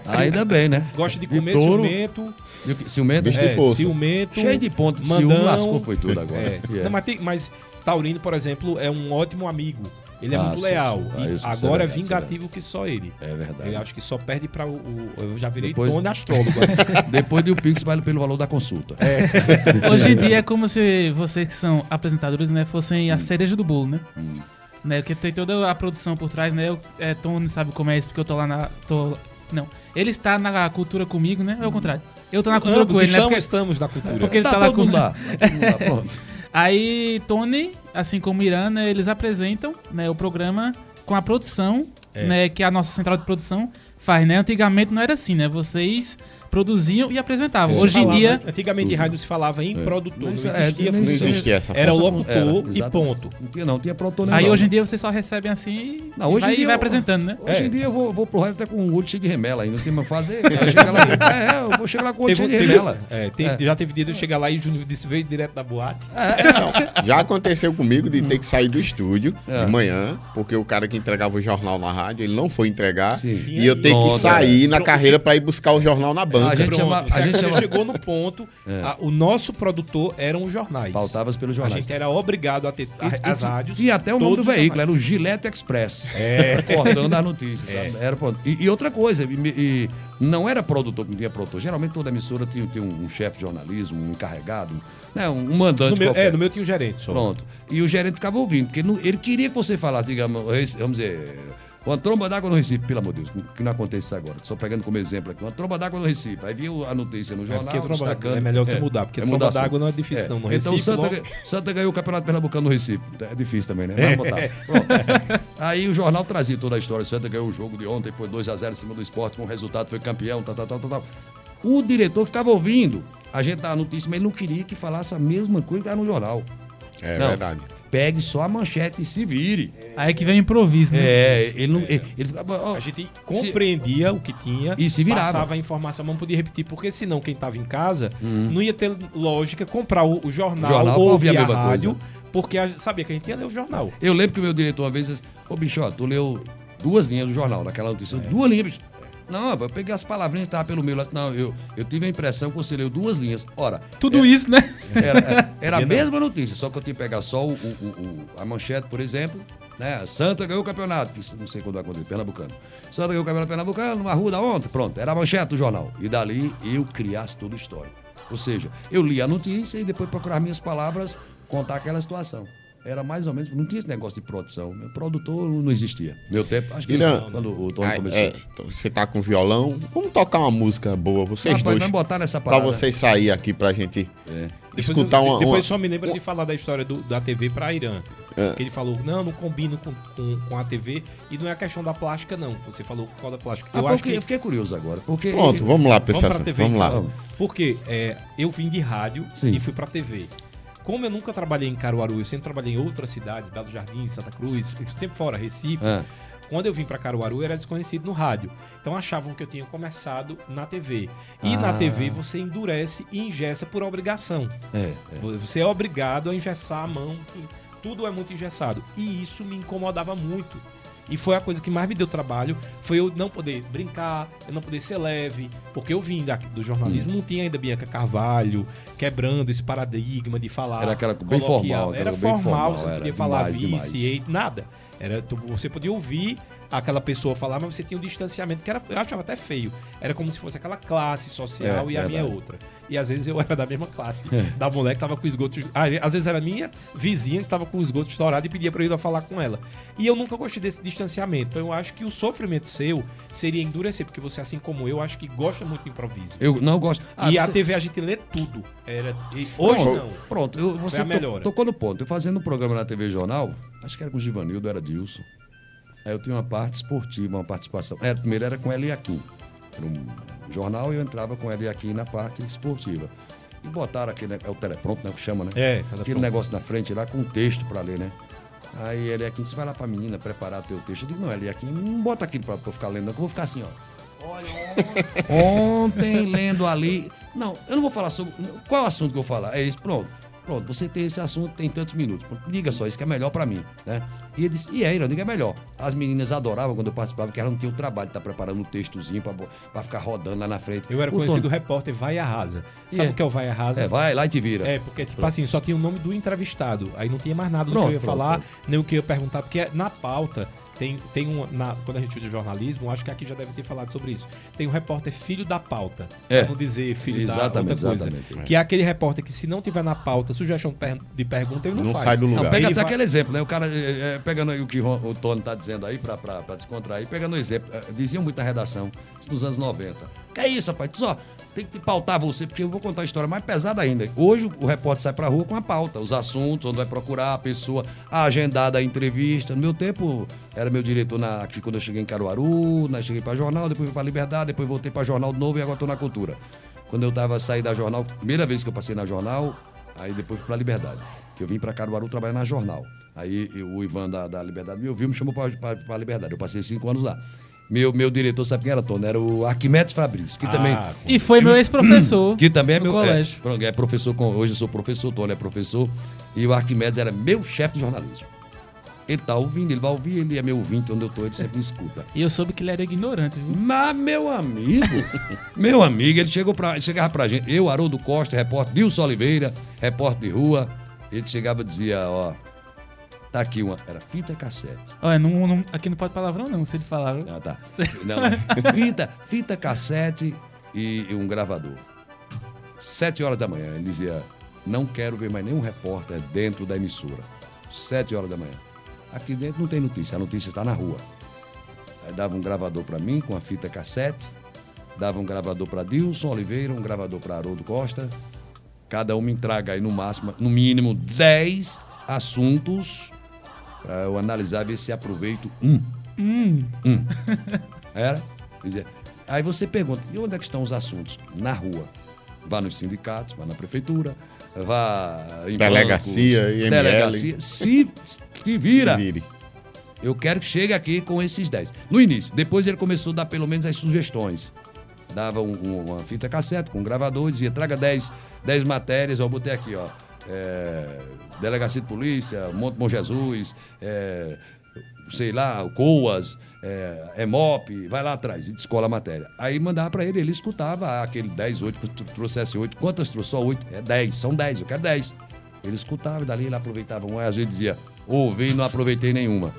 Ainda bem, né? Gosta de comer, touro. ciumento. Ciumento? Bicho de força. Ciumento. Cheio de ponto de mandão, ciúme, lascou, foi tudo agora. Não, mas taurino, por exemplo, é um ótimo amigo. Ele é muito leal. E agora é vingativo que só ele. É verdade. Eu acho que só perde para eu já virei Depois- Tony astrólogo. Depois do Pix, vale pelo valor da consulta. Hoje em dia é como se vocês que são apresentadores, né, fossem a cereja do bolo, né? Né, porque tem toda a produção por trás, né? Tony sabe como é isso, porque eu tô lá na... Não, ele está na cultura comigo, né? É o contrário. Eu tô na cultura com ele, né? Estamos na cultura. Porque ele tá lá todo mundo com... lá. Tá todo mundo lá, pronto. Aí, Tony, assim como Irã, né, eles apresentam, né, o programa com a produção, né, que a nossa central de produção faz, né? Antigamente não era assim, né? Vocês produziam e apresentavam. Hoje em dia... Antigamente em rádio se falava em produtor, Não não existia Não função. existia essa Era função. locutor e exatamente. ponto. Não tinha produtor Aí não. hoje em dia vocês só recebem assim Não, hoje em dia e vai eu- apresentando, né? Hoje em dia eu vou pro rádio até com o olho cheio de remela ainda, não tem mais o que fazer. Eu chego lá, eu vou chegar lá com o olho cheio de remela. Já teve dia de eu chegar lá e o Júnior disse, veio direto da boate. Já aconteceu comigo de ter que sair do estúdio É. de manhã, porque o cara que entregava o jornal na rádio, ele não foi entregar. Sim. E eu ter que Pronto, sair na Pronto. carreira pra ir buscar o jornal na banca. A gente Pronto, chama- você a gente chama- chegou no ponto, o nosso produtor eram os jornais. Pautavas pelos A jornais. gente era obrigado a ter as rádios. Tinha até o nome do todos os veículo, era jornais. o Gillette Express. Cortando as notícias, sabe? Era pronto. E outra coisa, e não era produtor, não tinha produtor. Geralmente toda emissora tinha um chefe de jornalismo, um encarregado, né? Um mandante No meu, qualquer. no meu tinha um gerente só. Pronto. E o gerente ficava ouvindo, porque ele queria que você falasse, digamos, vamos dizer, uma tromba d'água no Recife, pelo amor de Deus, que não acontece isso agora. Só pegando como exemplo aqui, uma tromba d'água no Recife. Aí vinha a notícia no jornal, porque tromba- destacando. é melhor você mudar, porque tromba mudar d'água assunto. não é difícil não, no Então Recife, Santa ganhou o Campeonato Pernambucano no Recife. É difícil também, né? Vamos botar. Pronto. Aí o jornal trazia toda a história. Santa ganhou o jogo de ontem, foi 2-0 em cima do Sport, com o resultado foi campeão, tal. O diretor ficava ouvindo a gente dar a notícia, mas ele não queria que falasse a mesma coisa que estava no jornal. É Não. verdade. Pegue só a manchete e se vire. Aí que vem o improviso, né? Ele não. Ele ficava. ó, A gente compreendia o que tinha E se virava. passava a informação, mas não podia repetir, porque senão quem estava em casa não ia ter lógica comprar o jornal Jornal pra ou ouvir ouvir a a mesma rádio, coisa. porque sabia que a gente ia ler o jornal. Eu lembro que o meu diretor uma vez disse: ô bicho, ó, tu leu 2 linhas do jornal, naquela notícia. 2 linhas, bicho. Não, eu peguei as palavrinhas que estavam pelo meio lá. Não, eu tive a impressão que você leu 2 linhas. Ora, Tudo isso, né? era a mesma notícia, só que eu tinha que pegar só a manchete, por exemplo, né? Santa ganhou o campeonato, que não sei quando vai acontecer, Pernambucano. Santa ganhou o campeonato pernambucano, numa rua da ontem, pronto, era a manchete do jornal. E dali eu criasse toda a história. Ou seja, eu li a notícia e depois procurar minhas palavras, contar aquela situação. Era mais ou menos, não tinha esse negócio de produção. Meu produtor não existia. Meu tempo, acho que Irã, quando o Tony começou. Então você tá com violão, vamos tocar uma música boa, vocês Rapaz, dois. vamos botar nessa Pra parada. vocês sair aqui pra gente Depois escutar uma... Depois só me lembra de falar da história da TV para Irã. É. Que ele falou, não combino com a TV. E não é a questão da plástica, não. Você falou qual da plástica. Ah, Eu acho porque que... eu fiquei curioso agora. Porque Pronto, vamos lá, pessoal. pra TV, Vamos lá. então. Porque eu vim de rádio Sim. e fui pra TV. Como eu nunca trabalhei em Caruaru, eu sempre trabalhei em outras cidades, Belo Jardim, Santa Cruz, sempre fora, Recife. Ah. Quando eu vim pra Caruaru, eu era desconhecido no rádio. Então achavam que eu tinha começado na TV. E na TV você endurece e engessa por obrigação. Você é obrigado a engessar a mão, tudo é muito engessado. E isso me incomodava muito. E foi a coisa que mais me deu trabalho, foi eu não poder brincar, eu não poder ser leve, porque eu vim do jornalismo, não tinha ainda Bianca Carvalho quebrando esse paradigma de falar. Era aquela bem coloquial. formal, Era bem formal, formal, você não era podia falar demais, vice, demais. nada. Você podia ouvir aquela pessoa falar, mas você tinha um distanciamento que eu achava até feio. Era como se fosse aquela classe social e a minha outra. E às vezes eu era da mesma classe, da mulher que tava com o esgoto... Às vezes era a minha vizinha que tava com o esgoto estourado e pedia pra eu ir lá falar com ela. E eu nunca gostei desse distanciamento. Então eu acho que o sofrimento seu seria endurecer, porque você, assim como eu, acho que gosta muito de improviso. Eu não gosto. A TV a gente lê tudo. Hoje não. Pronto, você tocou no ponto. Eu fazendo um programa na TV Jornal, acho que era com o Givanildo, era Dilson. Aí eu tinha uma parte esportiva, uma participação. Primeiro era com Eliakim. Era um jornal e eu entrava com Eliakim na parte esportiva. E botaram aquele... É o telepronto, né? Que chama, né? Aquele negócio na frente lá com um texto pra ler, né? Aí Eliakim, você vai lá pra menina preparar teu texto. Eu digo, não, Eliakim, não bota aquilo pra eu ficar lendo, não, que eu vou ficar assim, ó. Olha, ontem lendo ali... Não, eu não vou falar sobre... Qual é o assunto que eu vou falar? É isso, pronto, você tem esse assunto, tem tantos minutos. Diga só, isso que é melhor pra mim, né? E ele disse, eu digo, é melhor. As meninas adoravam quando eu participava, porque elas não tinham o trabalho de estar preparando um textozinho pra ficar rodando lá na frente. Eu era conhecido do repórter Vai Arrasa. Sabe o que é o Vai Arrasa? Vai lá e te vira. Porque, tipo assim, só tinha o nome do entrevistado. Aí não tinha mais nada do que eu ia falar, nem o que eu ia perguntar, porque na pauta... quando a gente estuda jornalismo, acho que aqui já deve ter falado sobre isso. Tem um repórter filho da pauta. Pra não dizer filho da outra coisa. Exatamente. Que é aquele repórter que, se não tiver na pauta, sugestão de pergunta, ele não faz. Sai do lugar. Não, pega até aquele exemplo, né? O cara, pegando aí o que o Tony tá dizendo aí, pra descontrair, pegando o exemplo, diziam muito na redação, isso nos anos 90. Que é isso, rapaz? Tu só tem que pautar você, porque eu vou contar uma história mais pesada ainda. Hoje o repórter sai pra rua com a pauta, os assuntos, onde vai procurar a pessoa, a agendada, a entrevista. No meu tempo, era meu diretor aqui quando eu cheguei em Caruaru, cheguei pra Jornal, depois fui pra Liberdade, depois voltei pra Jornal de novo e agora tô na Cultura. Quando eu saí da Jornal, primeira vez que eu passei na Jornal, aí depois fui pra Liberdade. Que eu vim pra Caruaru trabalhar na Jornal. Aí o Ivan da Liberdade me ouviu, me chamou pra Liberdade. Eu passei 5 anos lá. Meu diretor, sabe quem era, Tony? Era o Arquimedes Fabrício, que também... E foi meu ex-professor. Que também é meu colégio. É professor, hoje eu sou professor, Tony é professor. E o Arquimedes era meu chefe de jornalismo. Ele tá ouvindo, ele vai ouvir, ele é meu ouvinte, onde eu tô, ele sempre me escuta. E eu soube que ele era ignorante, viu? Mas, meu amigo, ele chegava pra gente, eu, Haroldo Costa, repórter Dilson Oliveira, repórter de rua, ele chegava e dizia, ó, tá aqui era fita cassete. Olha, aqui não pode palavrão não, se ele falar. Ah, tá. Fita cassete e um gravador. 7 horas da manhã, ele dizia, não quero ver mais nenhum repórter dentro da emissora. 7 horas da manhã. Aqui dentro não tem notícia, a notícia está na rua. Aí dava um gravador para mim com a fita cassete, dava um gravador para Dilson Oliveira, um gravador para Haroldo Costa. Cada um me entrega aí no mínimo 10 assuntos para eu analisar, ver se aproveito Era? Dizia. Aí você pergunta, e onde é que estão os assuntos? Na rua. Vá nos sindicatos, vá na prefeitura, vá em delegacia, bancos, IML. delegacia. Se vira. Eu quero que chegue aqui com esses 10. No início, depois ele começou a dar pelo menos as sugestões. Dava uma fita cassete com um gravador, dizia, traga 10 matérias, eu botei aqui, ó. Delegacia de Polícia, Monte Bom Jesus, sei lá, o COAS, EMOP, vai lá atrás, e descola a matéria. Aí mandava pra ele escutava aquele 10, 8, trouxesse 8, quantas trouxe? Só 8? 10, são 10, eu quero 10. Ele escutava, e dali ele aproveitava uma, às vezes dizia, ouvi e não aproveitei nenhuma.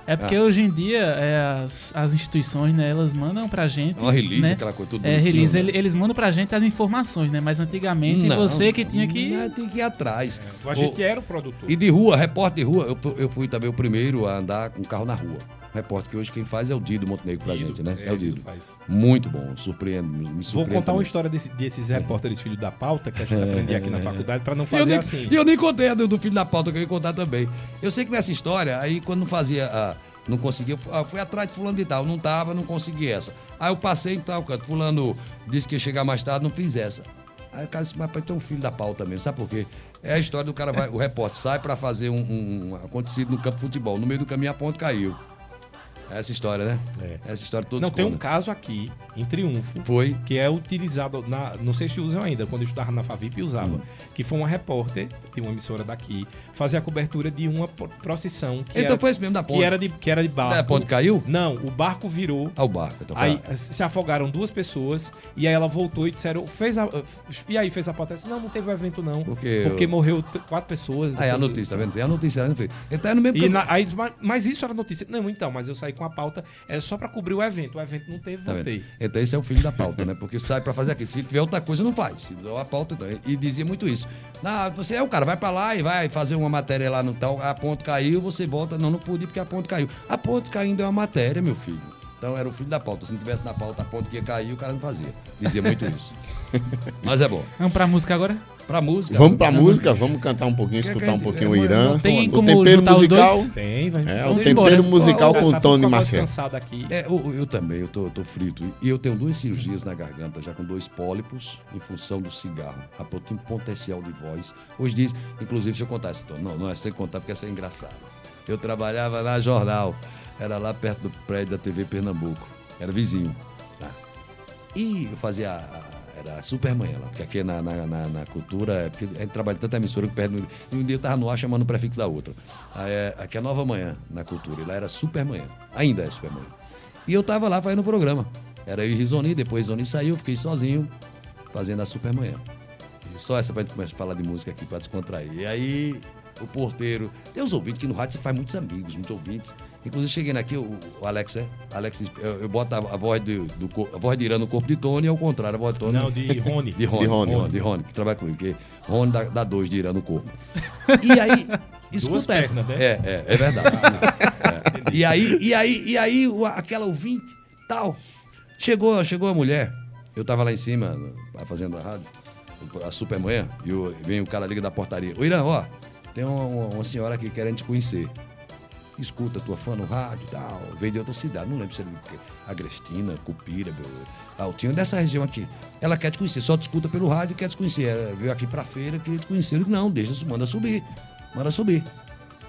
É porque hoje em dia as instituições, né, elas mandam pra gente... Uma release, né? Aquela coisa, tudo release, né? Eles mandam pra gente as informações, né? Mas antigamente você que tinha que... Tem que ir atrás. A gente era o produtor. E de rua, repórter de rua, eu fui também o primeiro a andar com carro na rua. Repórter que hoje quem faz é o Dido Montenegro pra gente, né? É o Dido. Faz. Muito bom, me surpreende. Vou contar uma história desses repórteres filhos da pauta que a gente aprendia aqui na faculdade pra não fazer assim. E eu nem contei a do filho da pauta que eu ia contar também. Eu sei que nessa história, aí quando não fazia... Não conseguia, fui atrás de fulano de tal, não tava, não consegui essa. Aí eu passei em tal canto, fulano disse que ia chegar mais tarde, não fiz essa. Aí o cara disse, mas pai, tem um filho da pauta mesmo, sabe por quê? É a história do cara, o repórter sai pra fazer um acontecido no campo de futebol, no meio do caminho a ponte caiu. Essa história, né? É. Essa história toda Não, tem um esconde. caso aqui, em Triunfo, Foi. que é utilizado, não sei se usam ainda, quando eu estudava na Favip usava, que foi uma repórter de uma emissora daqui, fazer a cobertura de uma procissão que Então foi esse mesmo da ponte. que era de barco. A ponte caiu? Não, o barco virou. Ah, o barco. Então foi Aí se afogaram 2 pessoas e aí ela voltou e disseram, e aí fez a protesta, não teve o evento não, porque morreu 4 pessoas. Aí a notícia, tá vendo? Tem a notícia, né? Então é no mesmo Aí, mas isso era notícia. Não, então, mas eu saí com a pauta, é só pra cobrir o evento não teve, Tá voltei. vendo? Então esse é o filho da pauta, né? Porque sai pra fazer aquilo. Se tiver outra coisa, não faz. Se der a pauta, então. E dizia muito isso. Não, você é o cara, vai pra lá e vai fazer uma matéria lá no tal, a ponte caiu, você volta. Não podia porque a ponte caiu. A ponte caindo é uma matéria, meu filho. Então era o filho da pauta. Se não tivesse na pauta a ponte que ia cair, o cara não fazia. Dizia muito isso. Mas é bom. Vamos pra música agora? Pra música. Vamos pra música, vamos cantar um pouquinho, escutar um pouquinho o Irã. Tem O como tempero juntar os musical. dois? Tem, vai. É, o Vamos tempero embora. musical com o Tony Maciel. Cansado aqui. Eu também, eu tô frito. E eu tenho 2 cirurgias na garganta, já com 2 pólipos, em função do cigarro. Eu tenho um potencial de voz. Hoje diz, inclusive, deixa eu contar essa história. Não, é sem contar porque essa é engraçada. Eu trabalhava na Jornal, era lá perto do prédio da TV Pernambuco, era vizinho. Tá? E eu fazia era Supermanhã lá, porque aqui na cultura, porque a gente trabalha tanta emissora que perde. E um dia eu tava no ar chamando o prefixo da outra. Aí, aqui é Nova Manhã, na cultura, e lá era Supermanhã, ainda é Supermanhã. E eu tava lá fazendo o programa. Era eu e Risoni, depois Risoni saiu, fiquei sozinho fazendo a Supermanhã. E só essa pra gente começar a falar de música aqui pra descontrair. E aí, o porteiro, tem os ouvintes, que no rádio você faz muitos amigos, muitos ouvintes. Inclusive, cheguei aqui, o Alex, Alex, eu boto a voz a voz de Irã no corpo de Tony, ao contrário, a voz de Tony. Não, de Rony. De Rony, que trabalha comigo, porque Rony dá 2 de Irã no corpo. E aí, escuta essa. Pernas, né? É verdade. E aí, aquela ouvinte, tal, chegou a mulher, eu tava lá em cima, fazendo a rádio, a Supermanhã, e vem o cara liga da portaria. Ô Irã, ó, tem uma senhora aqui querendo te conhecer. Escuta tua fã no rádio e tal, veio de outra cidade, não lembro se era de Agrestina, Cupira, Altinho, dessa região aqui. Ela quer te conhecer, só te escuta pelo rádio e quer te conhecer. Ela veio aqui pra feira, queria te conhecer. Eu digo, não, manda subir.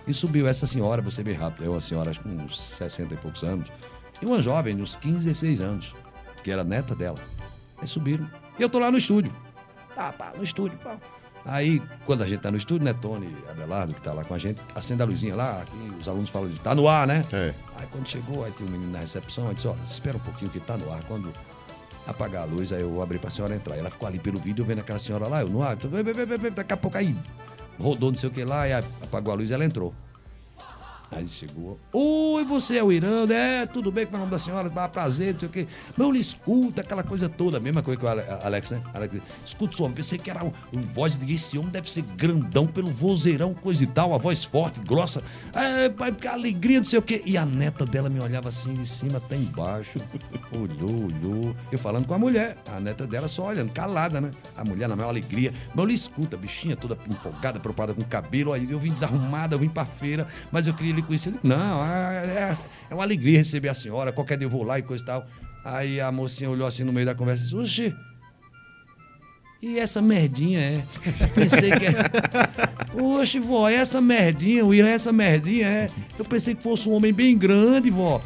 E subiu essa senhora, você bem rápido, é uma senhora acho, com uns 60 e poucos anos, e uma jovem de uns 15, 16 anos, que era neta dela. Aí subiram. E eu tô lá no estúdio. No estúdio, pá. Aí, quando a gente tá no estúdio, né, Tony Abelardo, que tá lá com a gente, acende a luzinha lá, aqui, os alunos falam de tá no ar, né? É. Aí quando chegou, aí tem um menino na recepção, aí disse, ó, espera um pouquinho que tá no ar. Quando apagar a luz, aí eu abri pra senhora entrar. Ela ficou ali pelo vídeo, vendo aquela senhora lá, eu no ar, daqui a pouco aí rodou não sei o que lá, e apagou a luz e ela entrou. Aí chegou, oi, você é o Irã, né? Tudo bem com o nome da senhora? Prazer, não sei o quê. Não lhe escuta, aquela coisa toda, a mesma coisa que o Alex, né? Alex, escuta o homem, pensei que era um voz de esse homem deve ser grandão, pelo vozeirão, coisa e tal, a voz forte, grossa, que alegria, não sei o quê. E a neta dela me olhava assim, de cima até embaixo, olhou, eu falando com a mulher, a neta dela só olhando, calada, né? A mulher na maior alegria, não lhe escuta, bichinha toda empolgada, preocupada com o cabelo, aí eu vim desarrumada, eu vim pra feira, mas eu queria lhe conhecer. Não, é uma alegria receber a senhora, qualquer dia eu vou lá e coisa e tal. Aí a mocinha olhou assim no meio da conversa e disse, oxi, e essa merdinha é? Pensei que é... Oxe, vó, essa merdinha, o Irã, essa merdinha é? Eu pensei que fosse um homem bem grande, vó.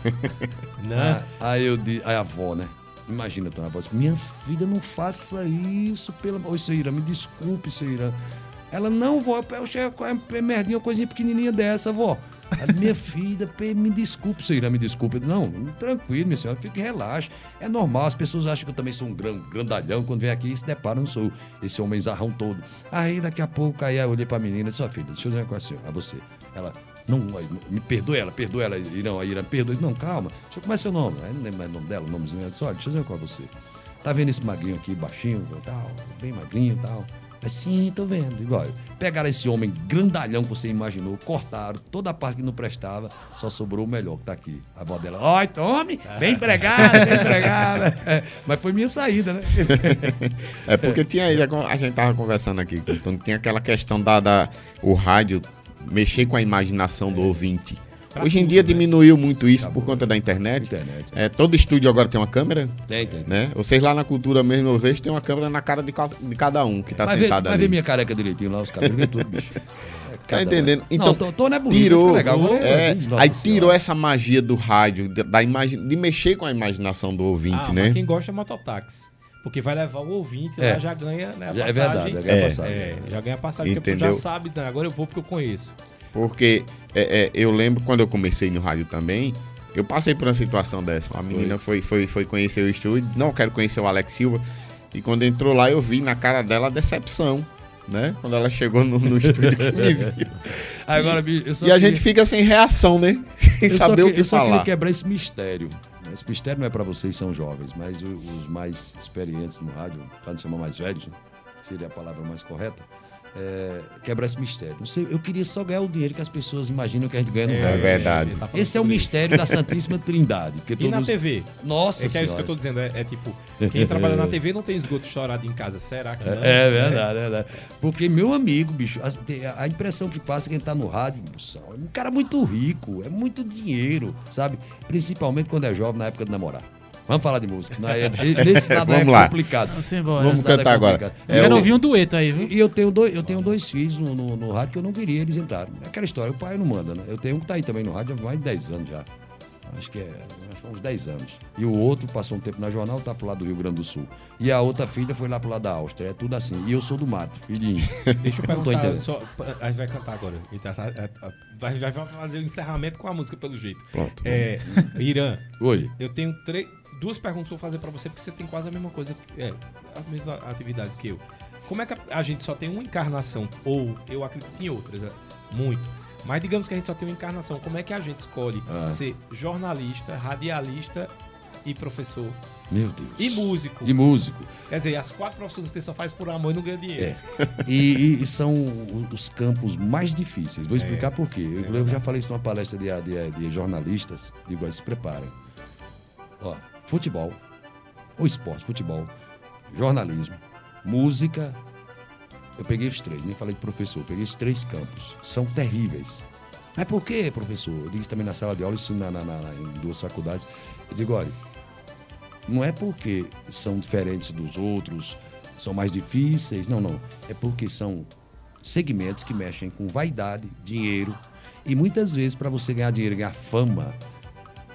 Não. Aí a avó, né? Imagina, dona avó, minha filha, não faça isso, pelo amor. Ô, seu Irã, me desculpe, seu Irã. Ela, não, vó, eu chego com a merdinha, uma coisinha pequenininha dessa, vó. Minha filha, me desculpe, seu Irã, me desculpe. Não, tranquilo, minha senhora, fique, relaxa. É normal, as pessoas acham que eu também sou um grandalhão. Quando vem aqui, se deparam, não sou esse homem zarrão todo. Aí, daqui a pouco, aí eu olhei pra menina e disse, ó, filha, deixa eu dizer com a senhora, a você. Ela, não, me perdoe ela, Irã, perdoe. Não, calma, deixa eu começar seu nome. Aí não lembro mais o nome dela, o nomezinho. Ela disse, olha, deixa eu dizer com você. Tá vendo esse magrinho aqui, baixinho, tal, bem magrinho e tal? Sim, tô vendo. Igual, pegaram esse homem grandalhão que você imaginou, cortaram toda a parte que não prestava, só sobrou o melhor que tá aqui. A avó dela, oi, tome, bem empregada, bem empregada. Mas foi minha saída, né? É porque a gente tava conversando aqui, então tinha aquela questão o rádio mexer com a imaginação do ouvinte. Hoje em dia diminuiu muito isso por conta da internet. Todo estúdio agora tem uma câmera. Tem. Né? Vocês lá na cultura mesmo, eu vejo, tem uma câmera na cara de cada um que tá sentado ali. Vai ver minha careca direitinho lá, os cabelos, vê tudo, bicho. Tá entendendo? Então, não, Tony é bonito, tirou, fica legal. Agora aí tirou essa magia do rádio, de mexer com a imaginação do ouvinte, né? Mas quem gosta é mototáxi. Porque vai levar o ouvinte lá, já ganha, né, a passagem. É verdade, já ganha a passagem. Já ganha a passagem, porque a pessoa já sabe, né, agora eu vou porque eu conheço. Porque eu lembro quando eu comecei no rádio também, eu passei por uma situação dessa. Uma menina foi conhecer o estúdio, não, quero conhecer o Alex Silva. E quando entrou lá, eu vi na cara dela a decepção, né? Quando ela chegou no estúdio que me viu. Agora, a gente fica sem reação, né? Sem saber o que falar. Eu só queria quebrar esse mistério. Esse mistério não é para vocês, são jovens, mas os mais experientes no rádio, para não chamar mais velhos, né? Seria a palavra mais correta, quebrar esse mistério. Não sei, eu queria só ganhar o dinheiro que as pessoas imaginam que a gente ganha no rádio. É verdade. Esse é o mistério da Santíssima Trindade. E na TV? Nossa Senhora. É isso que eu tô dizendo, é tipo, quem trabalha na TV não tem esgoto estourado em casa, será que não? É verdade. Porque, meu amigo, bicho, a impressão que passa quem tá no rádio, é um cara muito rico, é muito dinheiro, sabe? Principalmente quando é jovem, na época de namorar. Vamos falar de música, senão nesse lado é complicado. Vamos cantar agora. Eu quero ouvir um dueto aí, viu? E eu tenho dois filhos no rádio que eu não queria, eles entraram. É aquela história, o pai não manda, né? Eu tenho um que tá aí também no rádio há mais de 10 anos já. Acho que uns 10 anos. E o outro passou um tempo na jornal, tá pro lado do Rio Grande do Sul. E a outra filha foi lá pro lado da Áustria. É tudo assim. E eu sou do mato, filhinho. Deixa eu perguntar, a gente vai cantar agora. Vai fazer o encerramento com a música, pelo jeito. Pronto. Irã. Oi. Eu tenho duas perguntas que eu vou fazer pra você, porque você tem quase a mesma coisa, as mesmas atividades que eu. Como é que a gente só tem uma encarnação? Ou eu acredito em outras, muito. Mas digamos que a gente só tem uma encarnação. Como é que a gente escolhe ser jornalista, radialista e professor? Meu Deus. E músico. Quer dizer, as 4 profissões que você só faz por amor e não ganha dinheiro. E são os campos mais difíceis. Vou explicar por quê. Eu já falei isso numa palestra de jornalistas. Digo, se preparem. Ó, futebol, ou esporte, futebol, jornalismo, música. Eu peguei os 3, nem falei de professor, peguei os 3 campos. São terríveis. Mas por quê, professor? Eu digo isso também na sala de aula, isso em 2 faculdades. Eu digo, olha, não é porque são diferentes dos outros, são mais difíceis, não. É porque são segmentos que mexem com vaidade, dinheiro. E muitas vezes, para você ganhar dinheiro, ganhar fama,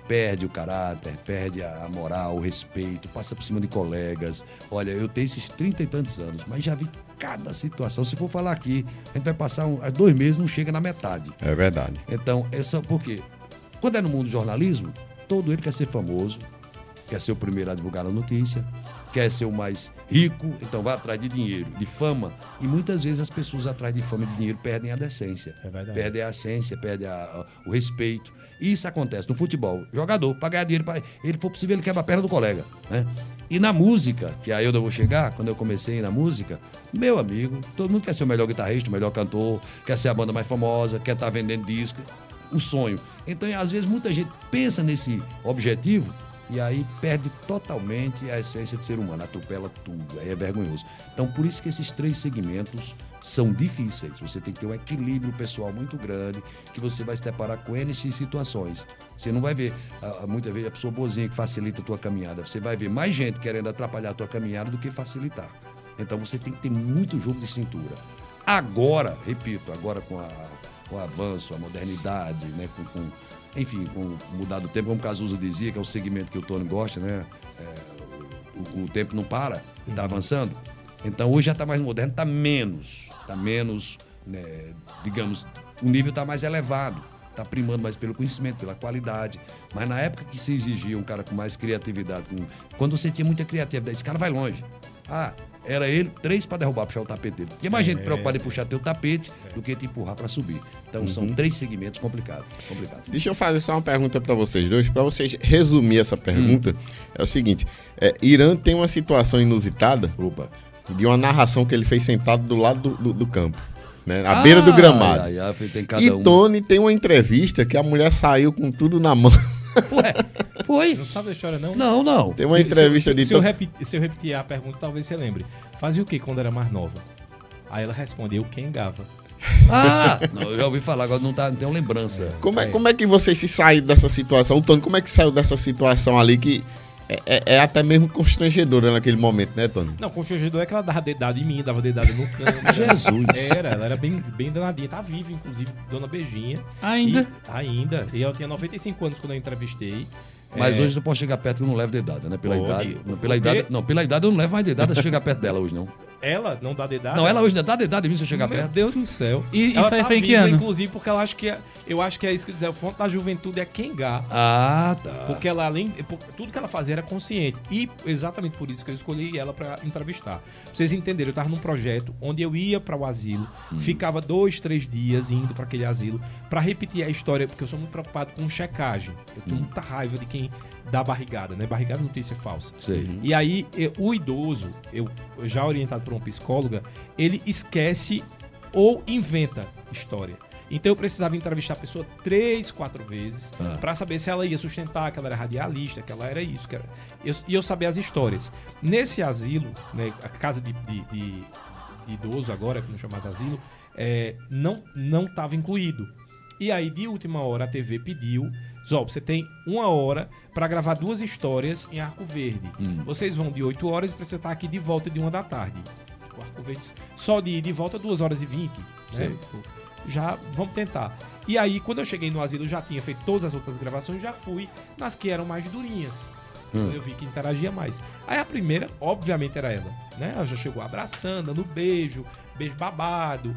perde o caráter, perde a moral, o respeito, passa por cima de colegas. Olha, eu tenho esses 30 e tantos anos, mas já vi cada situação. Se for falar aqui, a gente vai passar 2 meses, não chega na metade. É verdade. Então, por quê? Quando é no mundo do jornalismo, todo ele quer ser famoso, quer ser o primeiro a divulgar a notícia, quer ser o mais rico, então vai atrás de dinheiro, de fama. E muitas vezes as pessoas atrás de fama e de dinheiro perdem a decência, perdem a essência, perdem o respeito. Isso acontece no futebol. Jogador, para ganhar dinheiro, ele for possível, ele quebra a perna do colega, né? E na música, que aí eu vou chegar, quando eu comecei na música, meu amigo, todo mundo quer ser o melhor guitarrista, o melhor cantor, quer ser a banda mais famosa, quer estar vendendo disco, o sonho. Então, às vezes, muita gente pensa nesse objetivo e aí perde totalmente a essência de ser humano, atropela tudo, aí é vergonhoso. Então, por isso que esses 3 segmentos são difíceis. Você tem que ter um equilíbrio pessoal muito grande, que você vai se deparar com N situações. Você não vai ver, muitas vezes, a pessoa boazinha que facilita a tua caminhada. Você vai ver mais gente querendo atrapalhar a tua caminhada do que facilitar. Então, você tem que ter muito jogo de cintura. Agora, repito, com o avanço, a modernidade, né, enfim, com o mudar do tempo, como o Cazuza dizia, que é o segmento que o Tony gosta, né? O tempo não para, está avançando. Então, hoje já está mais moderno, está menos, né, digamos, o nível está mais elevado, está primando mais pelo conhecimento, pela qualidade. Mas na época que se exigia um cara com mais criatividade, quando você tinha muita criatividade, esse cara vai longe. Era ele, 3 para derrubar, puxar o tapete dele. Tinha mais gente preocupada em puxar teu tapete do que te empurrar para subir. Então, são 3 segmentos complicados. Deixa eu fazer só uma pergunta para vocês dois. Para vocês resumir essa pergunta, é o seguinte. Irã tem uma situação inusitada de uma narração que ele fez sentado do lado do campo, né, à beira do gramado. Tony tem uma entrevista que a mulher saiu com tudo na mão. Ué, foi? Não sabe da história, não? Não. Tem uma entrevista de... Se eu repetir a pergunta, talvez você lembre. Fazia o que quando era mais nova? Aí ela responde, eu quengava. Não, eu já ouvi falar, agora não tenho lembrança. Como é que vocês se saíram dessa situação? Tony, como é que saiu dessa situação ali que É até mesmo constrangedora naquele momento, né, Tony? Não, constrangedor é que ela dava dedada em mim, dava dedada no canto. Jesus. Ela era bem danadinha. Tá viva, inclusive, Dona Beijinha. Ainda? Ainda. E ela tinha 95 anos quando eu entrevistei. Mas hoje não posso chegar perto que eu não levo dedada, né? Pela Pode. idade. Pela idade eu não levo mais dedada se chegar perto dela hoje, não. Ela não dá dedada? Não, ela hoje ainda dá dedada em mim se eu chegar Meu perto. Deus do céu. E Ela isso aí tá foi em que viva, ano? Inclusive, porque eu acho que é isso que dizer. O fonte da juventude é Kengá. Ah, tá. Porque ela, tudo que ela fazia era consciente. E exatamente por isso que eu escolhi ela pra entrevistar. Pra vocês entenderem, eu tava num projeto onde eu ia para o asilo, ficava 2, 3 dias indo para aquele asilo, pra repetir a história, porque eu sou muito preocupado com checagem. Eu tenho muita raiva de quem dá barrigada, né? Barrigada é notícia falsa. Sei. E aí, o idoso, eu já orientado por uma psicóloga, ele esquece ou inventa história. Então eu precisava entrevistar a pessoa 3, 4 vezes pra saber se ela ia sustentar, que ela era radialista, que ela era isso, que era... E eu saber as histórias. Nesse asilo, né, a casa de idoso agora, que não chama mais asilo, não estava incluído. E aí, de última hora, a TV pediu: Zó, você tem 1 hora para gravar 2 histórias em Arco Verde. Vocês vão de 8 horas e precisa estar aqui de volta de 1 da tarde. O Arco Verde, só de ir de volta 2 horas e 20. Né? Já vamos tentar. E aí, quando eu cheguei no asilo, eu já tinha feito todas as outras gravações, já fui nas que eram mais durinhas. Eu vi que interagia mais. Aí a primeira, obviamente, era ela, né? Ela já chegou abraçando, dando beijo babado.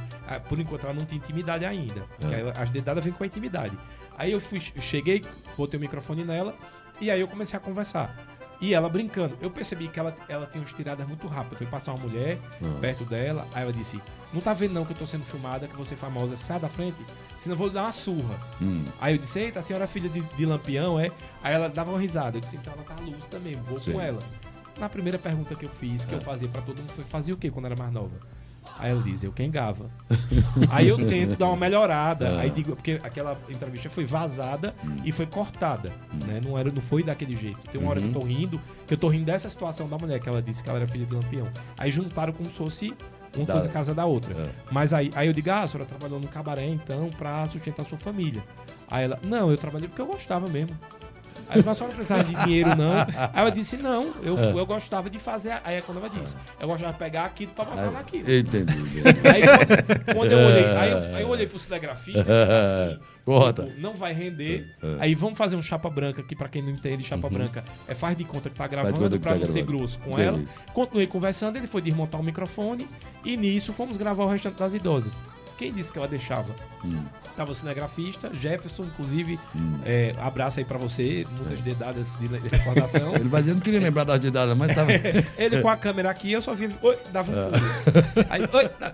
Por enquanto ela não tinha intimidade ainda. Porque as dedadas vêm com a intimidade. Aí eu cheguei, botei o microfone nela e aí eu comecei a conversar. E ela brincando. Eu percebi que ela tem umas tiradas muito rápidas. Foi passar uma mulher perto dela, aí ela disse: não tá vendo não que eu tô sendo filmada, que você é famosa, sai da frente, senão eu vou lhe dar uma surra. Aí eu disse: eita, a senhora é filha de Lampião, é? Aí ela dava uma risada. Eu disse: então ela tá lúcida mesmo, vou com ela. Na primeira pergunta que eu fiz, que eu fazia pra todo mundo, foi: fazia o quê quando era mais nova? Aí ela diz: eu quengava. Aí eu tento dar uma melhorada. Aí digo, porque aquela entrevista foi vazada e foi cortada, né? Não foi daquele jeito. Tem uma hora que eu tô rindo dessa situação da mulher, que ela disse que ela era filha de Lampião. Aí juntaram como se fosse uma coisa casa da outra. Mas aí eu digo: a senhora trabalhou no cabaré então pra sustentar sua família. Aí ela: não, eu trabalhei porque eu gostava mesmo. Aí a senhora não precisava de dinheiro, não. Aí ela disse: não, eu gostava de fazer. Aí é quando ela disse: eu gostava de pegar aquilo pra botar naquilo. Entendi. Aí quando eu olhei, aí eu olhei pro cinegrafista e disse assim: corta. Não vai render. Aí vamos fazer um chapa branca, que pra quem não entende, chapa branca faz de conta que tá gravando, pra não ser grosso com ela. Continuei conversando, ele foi desmontar o microfone e nisso fomos gravar o restante das idosas. Quem disse que ela deixava? Tava o cinegrafista, Jefferson, inclusive, abraço aí pra você, muitas dedadas de recordação. Ele vai dizer, não queria lembrar das dedadas, mas tava... Ele com a câmera aqui, eu só via, dava um pulo. Aí,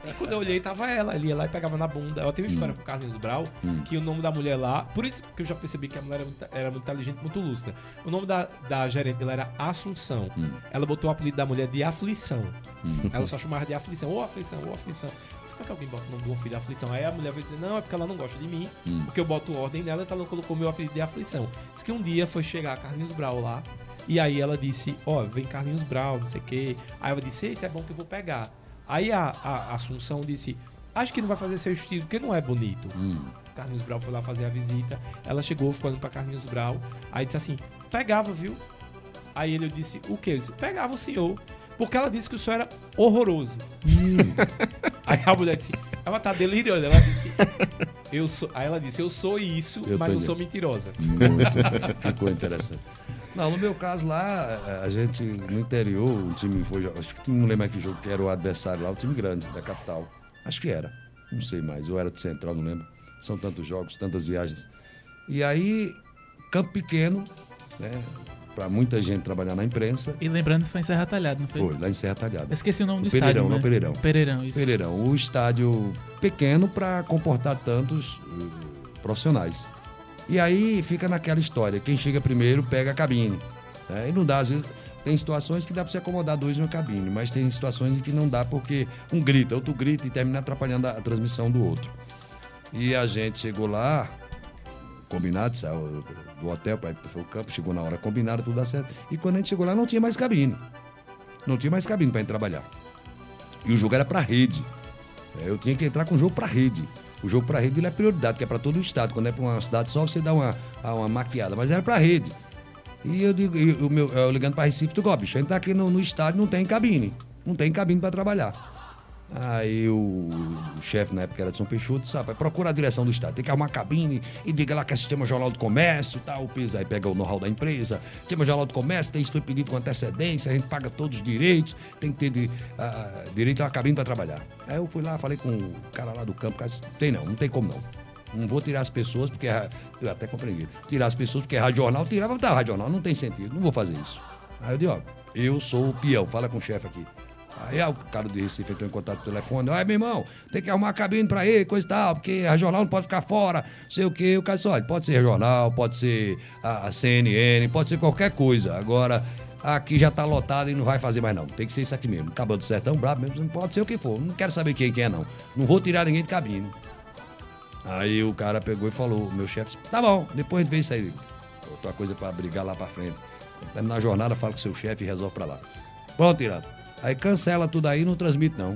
e quando eu olhei, tava ela, ele ia lá e pegava na bunda. Ela tem uma história com o Carlinhos Brau, que o nome da mulher lá, por isso que eu já percebi que a mulher era muito inteligente, muito lúcida. O nome da gerente dela era Assunção. Ela botou o apelido da mulher de Aflição. Ela só chamava de Aflição, ou Aflição, ou Aflição. Como é que alguém bota o nome de uma filha de Aflição? Aí a mulher vai dizer: não, é porque ela não gosta de mim, porque eu boto ordem nela, então ela colocou meu apelido de Aflição. Diz que um dia foi chegar a Carlinhos Brau lá, e aí ela disse: vem Carlinhos Brau, não sei o quê. Aí ela disse: eita, é bom que eu vou pegar. Aí a Assunção disse: acho que não vai fazer seu estilo, porque não é bonito. Carlinhos Brau foi lá fazer a visita, ela chegou, ficou olhando pra Carlinhos Brau, aí disse assim: pegava, viu? Aí ele disse: o quê? Eu disse: pegava o senhor. Porque ela disse que o senhor era horroroso. Aí a mulher disse: ela tá delirando. Ela disse: aí ela disse: eu sou isso, mas não sou mentirosa. Muito, ficou interessante. Não, no meu caso lá, a gente no interior, o time foi, acho que não lembro mais que jogo que era o adversário lá, o time grande da capital. Acho que era, não sei mais, eu era de Central, não lembro. São tantos jogos, tantas viagens. E aí, campo pequeno, né? Pra muita gente trabalhar na imprensa. E lembrando que foi em Serra Talhada, não foi? Foi, lá em Serra Talhada. Eu esqueci o nome do Pereirão, estádio, né? não, Pereirão. Pereirão, isso. Pereirão, o estádio pequeno para comportar tantos profissionais. E aí fica naquela história, quem chega primeiro pega a cabine. Né? E não dá, às vezes, tem situações que dá para se acomodar 2 em uma cabine, mas tem situações em que não dá porque um grita, outro grita e termina atrapalhando a transmissão do outro. E a gente chegou lá, combinado, saiu do hotel para ir para o campo, chegou na hora combinada, tudo dá certo. E quando a gente chegou lá, não tinha mais cabine. Não tinha mais cabine para gente trabalhar. E o jogo era para rede. Eu tinha que entrar com o jogo para rede. O jogo para rede ele é prioridade, que é para todo o estado. Quando é para uma cidade só, você dá uma maquiada. Mas era para rede. E eu digo, eu ligando para Recife, digo, ó, bicho, a gente tá aqui no estádio, não tem cabine para trabalhar. Aí o chefe, na época era de São Peixoto, sabe, procura a direção do estádio, tem que arrumar cabine e diga lá que é Sistema Jornal do Comércio e tal, aí pega o know-how da empresa, Sistema Jornal do Comércio, isso foi pedido com antecedência, a gente paga todos os direitos, tem que ter direito a uma cabine para trabalhar. Aí eu fui lá, falei com o cara lá do campo, cara, não tem como não. Não vou tirar as pessoas, porque eu até compreendi. Tirar as pessoas porque é rádio jornal, tirava da rádio jornal, não tem sentido, não vou fazer isso. Aí eu digo, ó, eu sou o peão, fala com o chefe aqui. Aí o cara de Recife entrou em contato com o telefone, aí meu irmão, tem que arrumar a cabine pra ele, coisa e tal, porque a jornal não pode ficar fora, não sei o quê. O cara disse, olha, pode ser jornal, pode ser a CNN, pode ser qualquer coisa. Agora, aqui já tá lotado e não vai fazer mais não. Tem que ser isso aqui mesmo. Acabou do Sertão, brabo mesmo, pode ser o que for. Não quero saber quem é não. Não vou tirar ninguém de cabine. Aí o cara pegou e falou, meu chefe, tá bom, depois a gente vê isso aí. Botou a coisa pra brigar lá pra frente. Terminar a jornada, fala com o seu chefe e resolve pra lá. Pronto, tirado. Aí cancela tudo aí, não transmite não.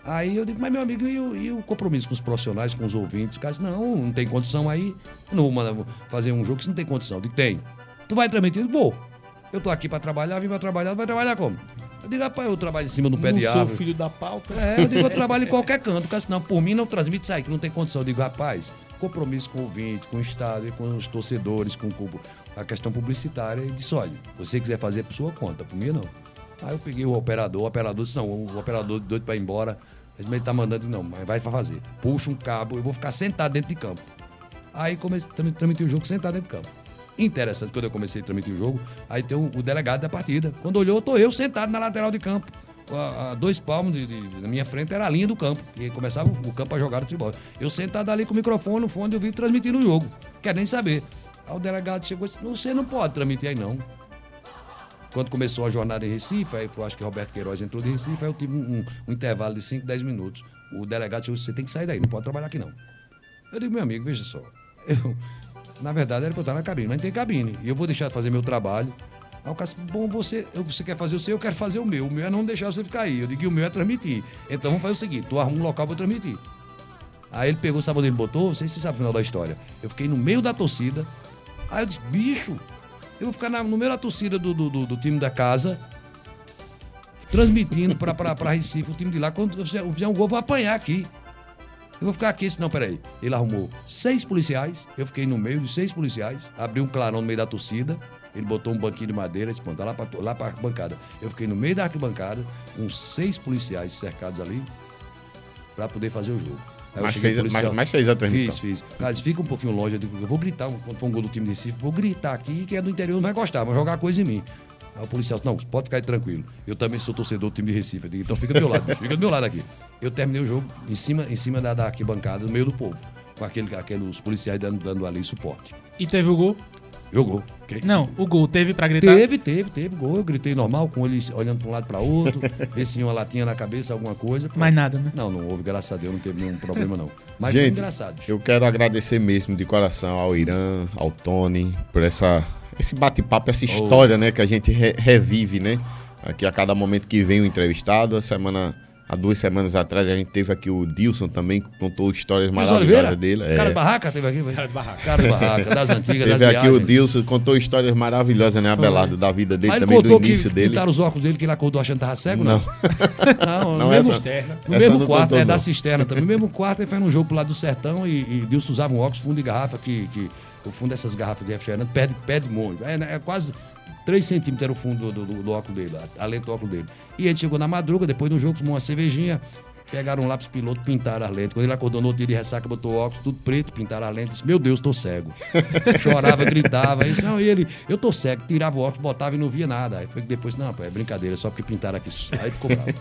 Aí eu digo, mas meu amigo, e o compromisso com os profissionais, com os ouvintes? O cara disse, não tem condição aí. Eu não vou mandar fazer um jogo que você não tem condição. Eu digo, tem. Tu vai transmitir? Eu digo, vou. Eu tô aqui pra trabalhar, vim pra trabalhar, vai trabalhar como? Eu digo, rapaz, eu trabalho em cima do pé de árvore. Não sou filho da pauta. Eu digo, eu trabalho em qualquer canto. O cara disse, não, por mim não transmite isso aí, que não tem condição. Eu digo, rapaz, compromisso com o ouvinte, com o Estado, com os torcedores, com a questão publicitária. E disse, olha, se você quiser fazer por sua conta, por mim não. Aí eu peguei o operador disse, não, o operador doido pra ir embora, ele tá mandando, não, mas vai fazer. Puxa um cabo, eu vou ficar sentado dentro de campo. Aí comecei a transmitir o jogo sentado dentro de campo. Interessante, quando eu comecei a transmitir o jogo, aí tem o delegado da partida. Quando olhou, tô eu sentado na lateral de campo. A 2 palmos na minha frente era a linha do campo, e começava o campo a jogar no futebol. Eu sentado ali com o microfone no fone, eu vim transmitindo o jogo. Quer nem saber. Aí o delegado chegou e disse, você não pode transmitir aí não. Quando começou a jornada em Recife, aí eu acho que Roberto Queiroz entrou de Recife, aí eu tive um intervalo de 5, 10 minutos. O delegado chegou e disse, você tem que sair daí, não pode trabalhar aqui não. Eu digo, meu amigo, veja só, na verdade era pra eu estar na cabine, mas não tem cabine, e eu vou deixar de fazer meu trabalho. Aí o cara disse, bom, você quer fazer o seu, eu quero fazer o meu é não deixar você ficar aí. Eu digo, o meu é transmitir. Então vamos fazer o seguinte, tu arruma um local pra eu transmitir. Aí ele pegou o sabor dele, botou, não sei se você sabe o final da história. Eu fiquei no meio da torcida, aí eu disse, bicho, eu vou ficar no meio da torcida do time da casa, transmitindo pra Recife, o time de lá. Quando eu fizer um gol, eu vou apanhar aqui. Eu vou ficar aqui, senão, peraí. Ele arrumou 6 policiais, eu fiquei no meio de 6 policiais, abri um clarão no meio da torcida, ele botou um banquinho de madeira, esse ponto, lá pra arquibancada. Eu fiquei no meio da arquibancada, com 6 policiais cercados ali, pra poder fazer o jogo. Mas fez a transmissão. Fiz. Cara, fica um pouquinho longe, eu vou gritar, quando for um gol do time de Recife, vou gritar aqui, quem é do interior não vai gostar, vai jogar coisa em mim. Aí o policial disse, não, pode ficar aí tranquilo. Eu também sou torcedor do time de Recife. Eu digo, então fica do meu lado, fica do meu lado aqui. Eu terminei o jogo em cima da arquibancada, no meio do povo, com aqueles policiais dando ali suporte. E teve o gol? Jogou. Não, o gol teve pra gritar? Teve gol. Eu gritei normal, com ele olhando pra um lado e pra outro, ver se tinha uma latinha na cabeça, alguma coisa. Mais nada, né? Não houve, graças a Deus, não teve nenhum problema não. Mas gente, foi engraçado. Eu quero agradecer mesmo de coração ao Irã, ao Tony, por esse bate-papo, essa história, né, que a gente revive, né? Aqui a cada momento que vem o entrevistado. Há 2 semanas atrás a gente teve aqui o Dilson também, que contou histórias maravilhosas dele. Cara de barraca teve aqui, velho? Cara de barraca, das antigas, das viagens. Teve aqui o Dilson, contou histórias maravilhosas, né, Abelardo, da vida dele, também do início dele. Pintaram os óculos dele, que ele acordou achando que tava cego, não? Não, no mesmo, cisterna. No mesmo quarto, da cisterna também. No mesmo quarto, ele foi num jogo pro lado do sertão e Dilson usava um óculos fundo de garrafa, que o fundo dessas garrafas de refrigerante perde muito. É quase 3 centímetros era o fundo do óculos dele, a lente do óculos dele. E ele chegou na madruga, depois do jogo, tomou uma cervejinha, pegaram um lápis piloto, pintaram as lentes. Quando ele acordou no outro dia de ressaca, botou o óculos, tudo preto, pintaram as lentes. Disse, meu Deus, tô cego. Chorava, gritava. Isso, não, eu tô cego. Tirava o óculos, botava e não via nada. Aí foi que depois, não, pô, é brincadeira, só porque pintaram aqui. Aí ficou bravo.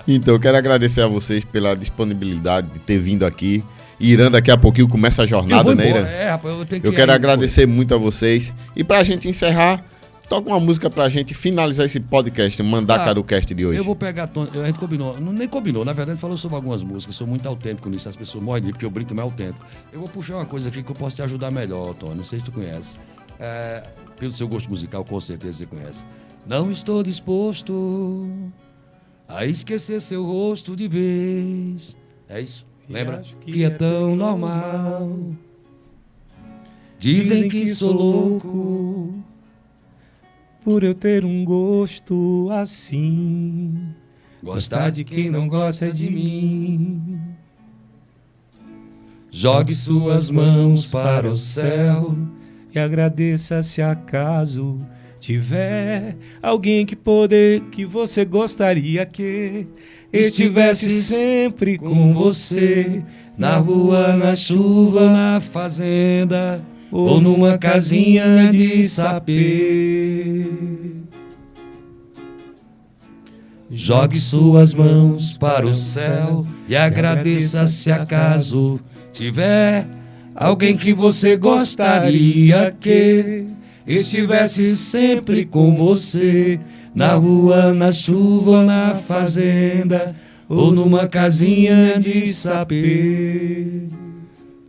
Então, eu quero agradecer a vocês pela disponibilidade de ter vindo aqui. Irã, daqui a pouquinho começa a jornada, né, Irã? Rapaz, eu quero agradecer muito a vocês. E pra gente encerrar, toca uma música pra gente finalizar esse podcast, Mandacaru Cast de hoje. Eu vou pegar, a gente combinou, nem combinou, na verdade falou sobre algumas músicas, sou muito autêntico nisso, as pessoas morrem de rir, porque eu brinco, mas é autêntico. Eu vou puxar uma coisa aqui que eu posso te ajudar melhor, Tony, não sei se tu conhece. Pelo seu gosto musical, com certeza você conhece. Não estou disposto a esquecer seu rosto de vez. É isso? Lembra? Que é tão normal. Dizem que sou louco, por eu ter um gosto assim. Gostar de quem não gosta de mim. Jogue suas mãos para o céu e agradeça se acaso tiver alguém que você gostaria que estivesse sempre com você, na rua, na chuva, na fazenda ou numa casinha de sapê. Jogue suas mãos para o céu e agradeça se acaso tiver alguém que você gostaria que estivesse sempre com você, na rua, na chuva, na fazenda ou numa casinha de sapê.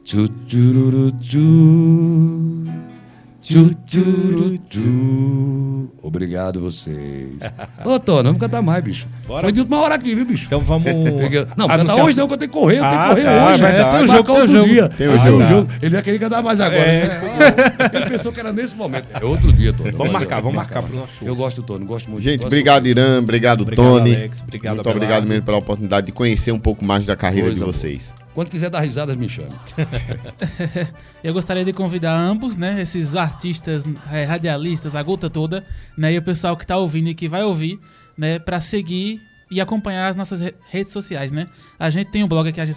Tchutchururuchu, tchutchuruchu. Obrigado vocês. Ô, Tony, vamos cantar mais, bicho. Bora. Foi de última hora aqui, viu, bicho? Então vamos. Não, cantar hoje não, que eu tenho que correr, hoje. É verdade. Tem o jogo, outro dia. Tem o jogo. Ele ia querer cantar mais agora. Ele pensou que era nesse momento. É outro dia, Tony. Vamos marcar pro nosso show. Eu gosto do Tony, gosto muito. Gente, obrigado, Irã. Obrigado, Obrigado, Tony. Alex. Obrigado, Muito obrigado mesmo pela oportunidade de conhecer um pouco mais da carreira Coisa de boa. vocês. Quando quiser dar risadas, me chame. Eu gostaria de convidar ambos, né, esses artistas, radialistas, a gota toda, né, e o pessoal que tá ouvindo e que vai ouvir, né, para seguir e acompanhar as nossas redes sociais, né. A gente tem um blog aqui, a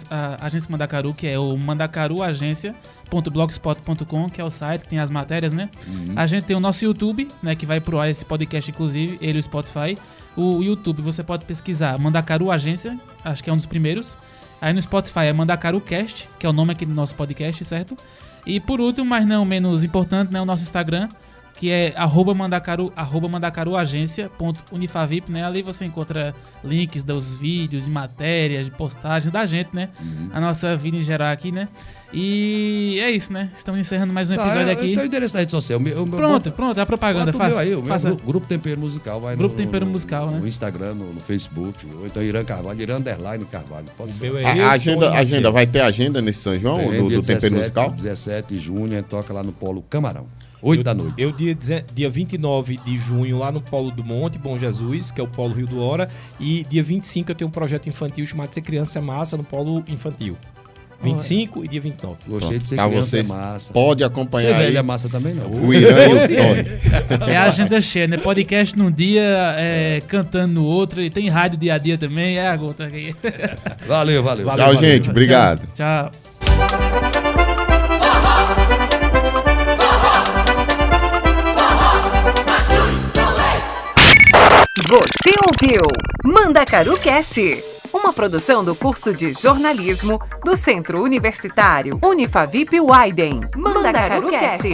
Agência Mandacaru, que é o mandacaruagência.blogspot.com, que é o site, tem as matérias, né. A gente tem o nosso YouTube, né, que vai pro ar esse podcast, inclusive, ele e o Spotify. O YouTube, você pode pesquisar Mandacaru Agência, acho que é um dos primeiros. Aí no Spotify é MandacaruCast, que é o nome aqui do nosso podcast, certo? E por último, mas não menos importante, né, o nosso Instagram, que é @mandacaruagência.unifavip, né? Ali você encontra links dos vídeos, de matérias, de postagens da gente, né? A nossa vida em geral aqui, né? E é isso, né? Estamos encerrando mais um episódio aqui. Tem o endereço da rede social. Pronto, a propaganda. Bota o meu Faça, aí, o faça. meu Grupo Tempero Musical. Vai Grupo Tempero Musical, né? No Instagram, no Facebook, ou então Irã Carvalho, Irã Underline Carvalho. Pode ser. A agenda, vai ter agenda nesse São João, Tem, do dia Tempero Musical? 17 de junho, a gente toca lá no Polo Camarão. 8 da noite. Eu, dia 29 de junho, lá no Polo do Monte, Bom Jesus, que é o Polo Rio do Hora. E dia 25 eu tenho um projeto infantil chamado Ser Criança é Massa, no Polo Infantil. 25 e dia 29. Gostei de ser Pra criança vocês, é massa. pode Ser acompanhar velho aí é massa também, não. o Irã e o Tony. É a agenda cheia, né? Podcast num dia, cantando no outro, e tem rádio dia a dia também, é a gota aqui. Valeu. Tchau, gente. Obrigado. Tchau. Você ouviu Mandacaru Cast, uma produção do curso de jornalismo do Centro Universitário Unifavip Widen. Mandacaru Cast.